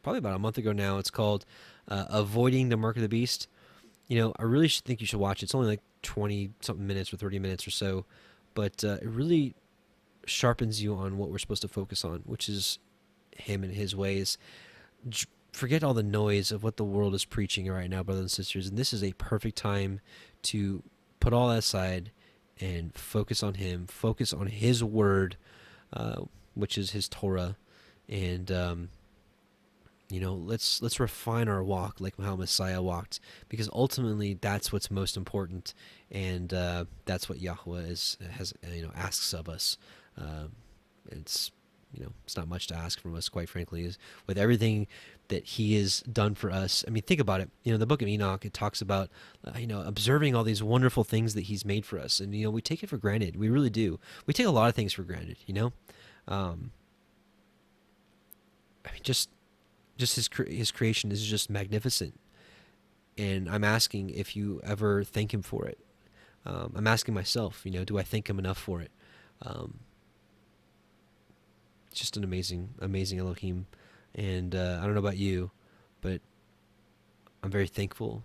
probably about a month ago now, it's called Avoiding the Mark of the Beast. I really think you should watch it. It's only like 20-something minutes or 30 minutes or so, but it really sharpens you on what we're supposed to focus on, which is him and his ways. Forget all the noise of what the world is preaching right now, brothers and sisters, and this is a perfect time to put all that aside and focus on him, focus on his word, which is his Torah, and let's refine our walk like how Messiah walked, because ultimately that's what's most important, and that's what Yahweh asks of us. It's it's not much to ask from us, quite frankly, is with everything that he has done for us. I mean, think about it. The book of Enoch, it talks about, observing all these wonderful things that he's made for us. And, we take it for granted. We really do. We take a lot of things for granted, I mean, just his creation is just magnificent. And I'm asking if you ever thank him for it. I'm asking myself, do I thank him enough for it? Just an amazing Elohim, and I don't know about you, but I'm very thankful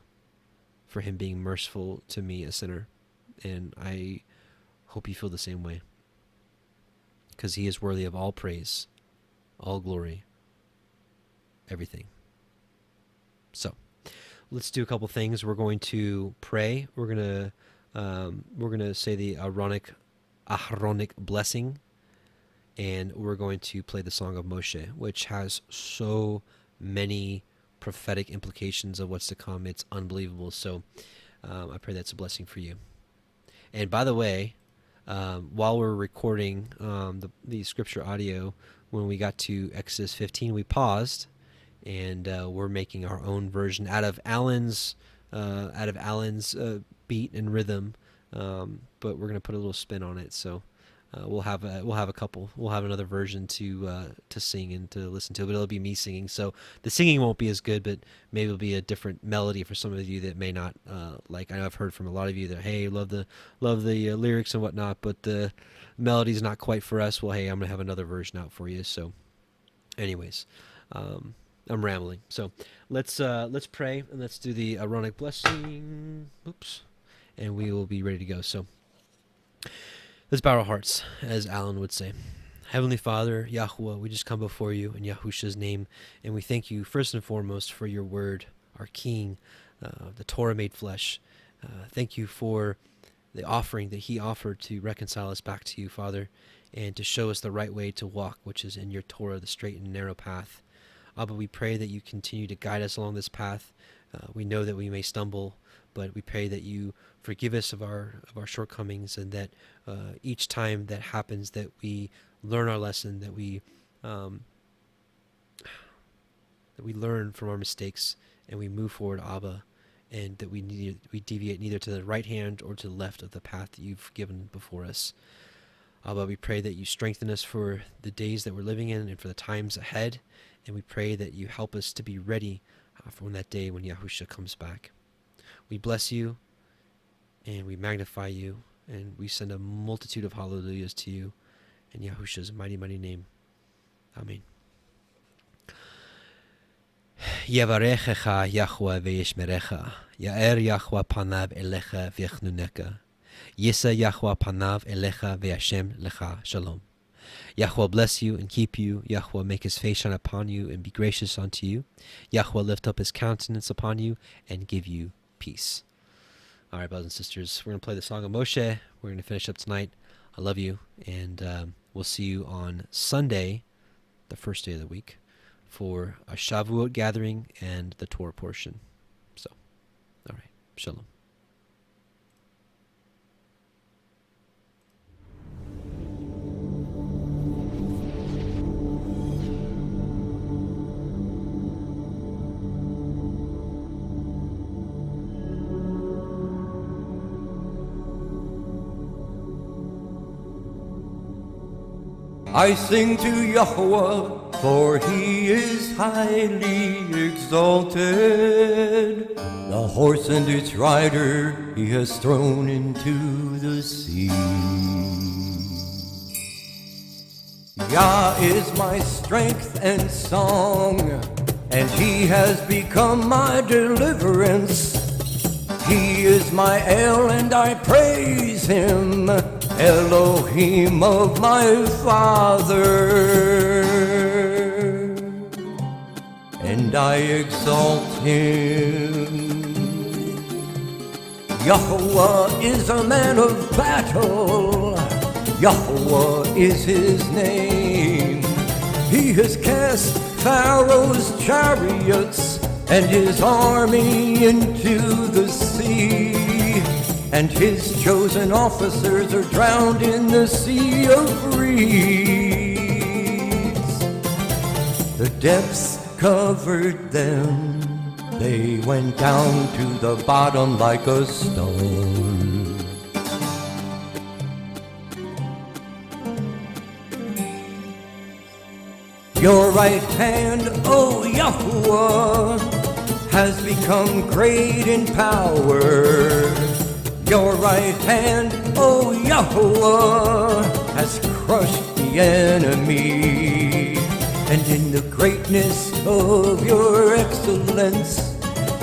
for him being merciful to me, a sinner, and I hope you feel the same way, because he is worthy of all praise, all glory, everything. So let's do a couple things. We're going to pray. We're gonna say the Aaronic blessing. And we're going to play the Song of Moshe, which has so many prophetic implications of what's to come. It's unbelievable. So I pray that's a blessing for you. And by the way, while we're recording the scripture audio, when we got to Exodus 15, we paused, and we're making our own version out of Alan's beat and rhythm, but we're going to put a little spin on it. So we'll have another version to sing and to listen to, but it'll be me singing. So the singing won't be as good, but maybe it'll be a different melody for some of you that may not like. I know I've heard from a lot of you that, hey, love the lyrics and whatnot, but the melody's not quite for us. Well, hey, I'm gonna have another version out for you. So, anyways, I'm rambling. So let's pray and let's do the Aaronic blessing. Oops, and we will be ready to go. So. Let's bow our hearts, as Alan would say. Heavenly Father, Yahuwah, we just come before you in Yahusha's name, and we thank you first and foremost for your word, our King, the Torah made flesh. Thank you for the offering that he offered to reconcile us back to you, Father, and to show us the right way to walk, which is in your Torah, the straight and narrow path. Abba, we pray that you continue to guide us along this path. We know that we may stumble, but we pray that you forgive us of our shortcomings, and that each time that happens, that we learn our lesson, that we learn from our mistakes, and we move forward, Abba, and that we deviate neither to the right hand or to the left of the path that you've given before us. Abba, we pray that you strengthen us for the days that we're living in and for the times ahead, and we pray that you help us to be ready for that day when Yahusha comes back. We bless you, and we magnify you, and we send a multitude of hallelujahs to you in Yahusha's mighty, mighty name. Amen. Yevarechecha Yahweh ve'yishmerecha, Ya'er Yahweh panav elecha ve'yachnuneka, Yisa Yahweh panav elecha ve'yashem lecha shalom. Yahweh bless you and keep you. Yahweh make his face shine upon you and be gracious unto you. Yahweh lift up his countenance upon you and give you peace. All right, brothers and sisters, we're going to play the Song of Moshe. We're going to finish up tonight. I love you, and we'll see you on Sunday, the first day of the week, for a Shavuot gathering and the Torah portion. So, all right, shalom. I sing to Yahweh, for he is highly exalted. The horse and its rider he has thrown into the sea. Yah is my strength and song, and he has become my deliverance. He is my El, and I praise him, Elohim of my father, and I exalt him. Yahweh is a man of battle, Yahweh is his name. He has cast Pharaoh's chariots and his army into the sea, and his chosen officers are drowned in the sea of reeds. The depths covered them, they went down to the bottom like a stone. Your right hand, O Yahuwah, has become great in power. Your right hand, O Yahuwah, has crushed the enemy. And in the greatness of your excellence,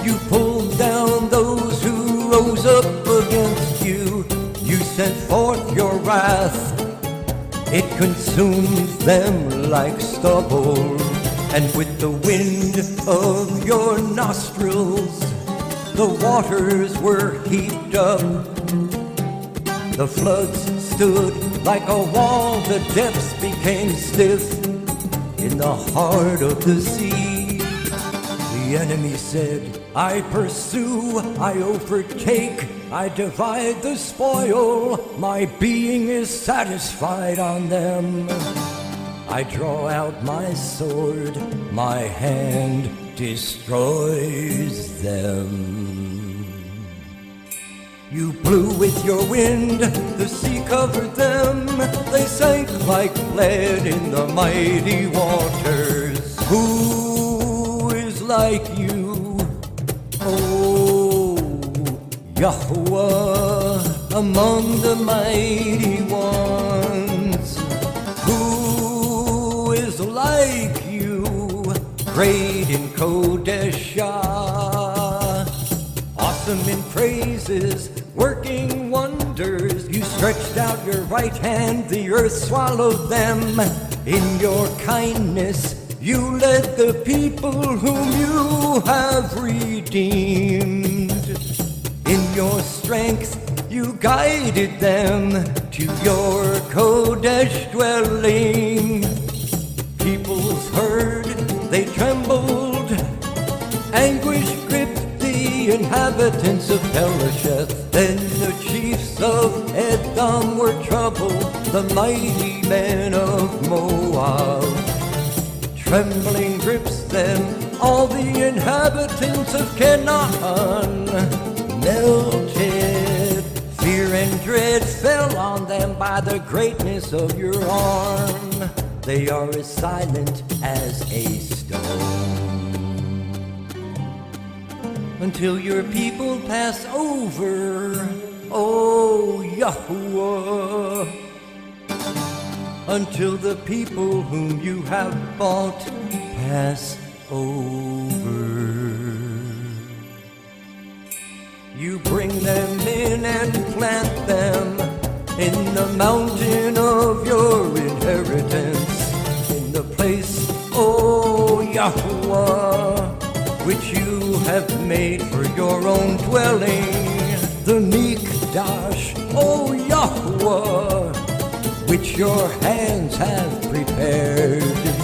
you pulled down those who rose up against you. You sent forth your wrath, it consumed them like stubble. And with the wind of your nostrils, the waters were heaped up. The floods stood like a wall, the depths became stiff in the heart of the sea. The enemy said, I pursue, I overtake, I divide the spoil, my being is satisfied on them. I draw out my sword, my hand destroys them. You blew with your wind, the sea covered them, they sank like lead in the mighty waters. Who is like you, O Yahweh, among the mighty ones? Who is like you, great in Kodeshah, awesome in praises, working wonders? You stretched out your right hand, the earth swallowed them. In your kindness, you led the people whom you have redeemed. In your strength, you guided them to your Kodesh dwelling. Peoples heard, they trembled, anguish gripped the inhabitants of Pelasheth. Then the chiefs of Edom were troubled, the mighty men of Moab. Trembling grips them, all the inhabitants of Canaan melted. Fear and dread fell on them by the greatness of your arm. They are as silent as a stone. Until your people pass over, O Yahuwah. Until the people whom you have bought pass over. You bring them in and plant them in the mountain of your inheritance. inhabitants in the place, O Yahuwah, which you have made for your own dwelling, the Mikdash, O Yahuwah, which your hands have prepared.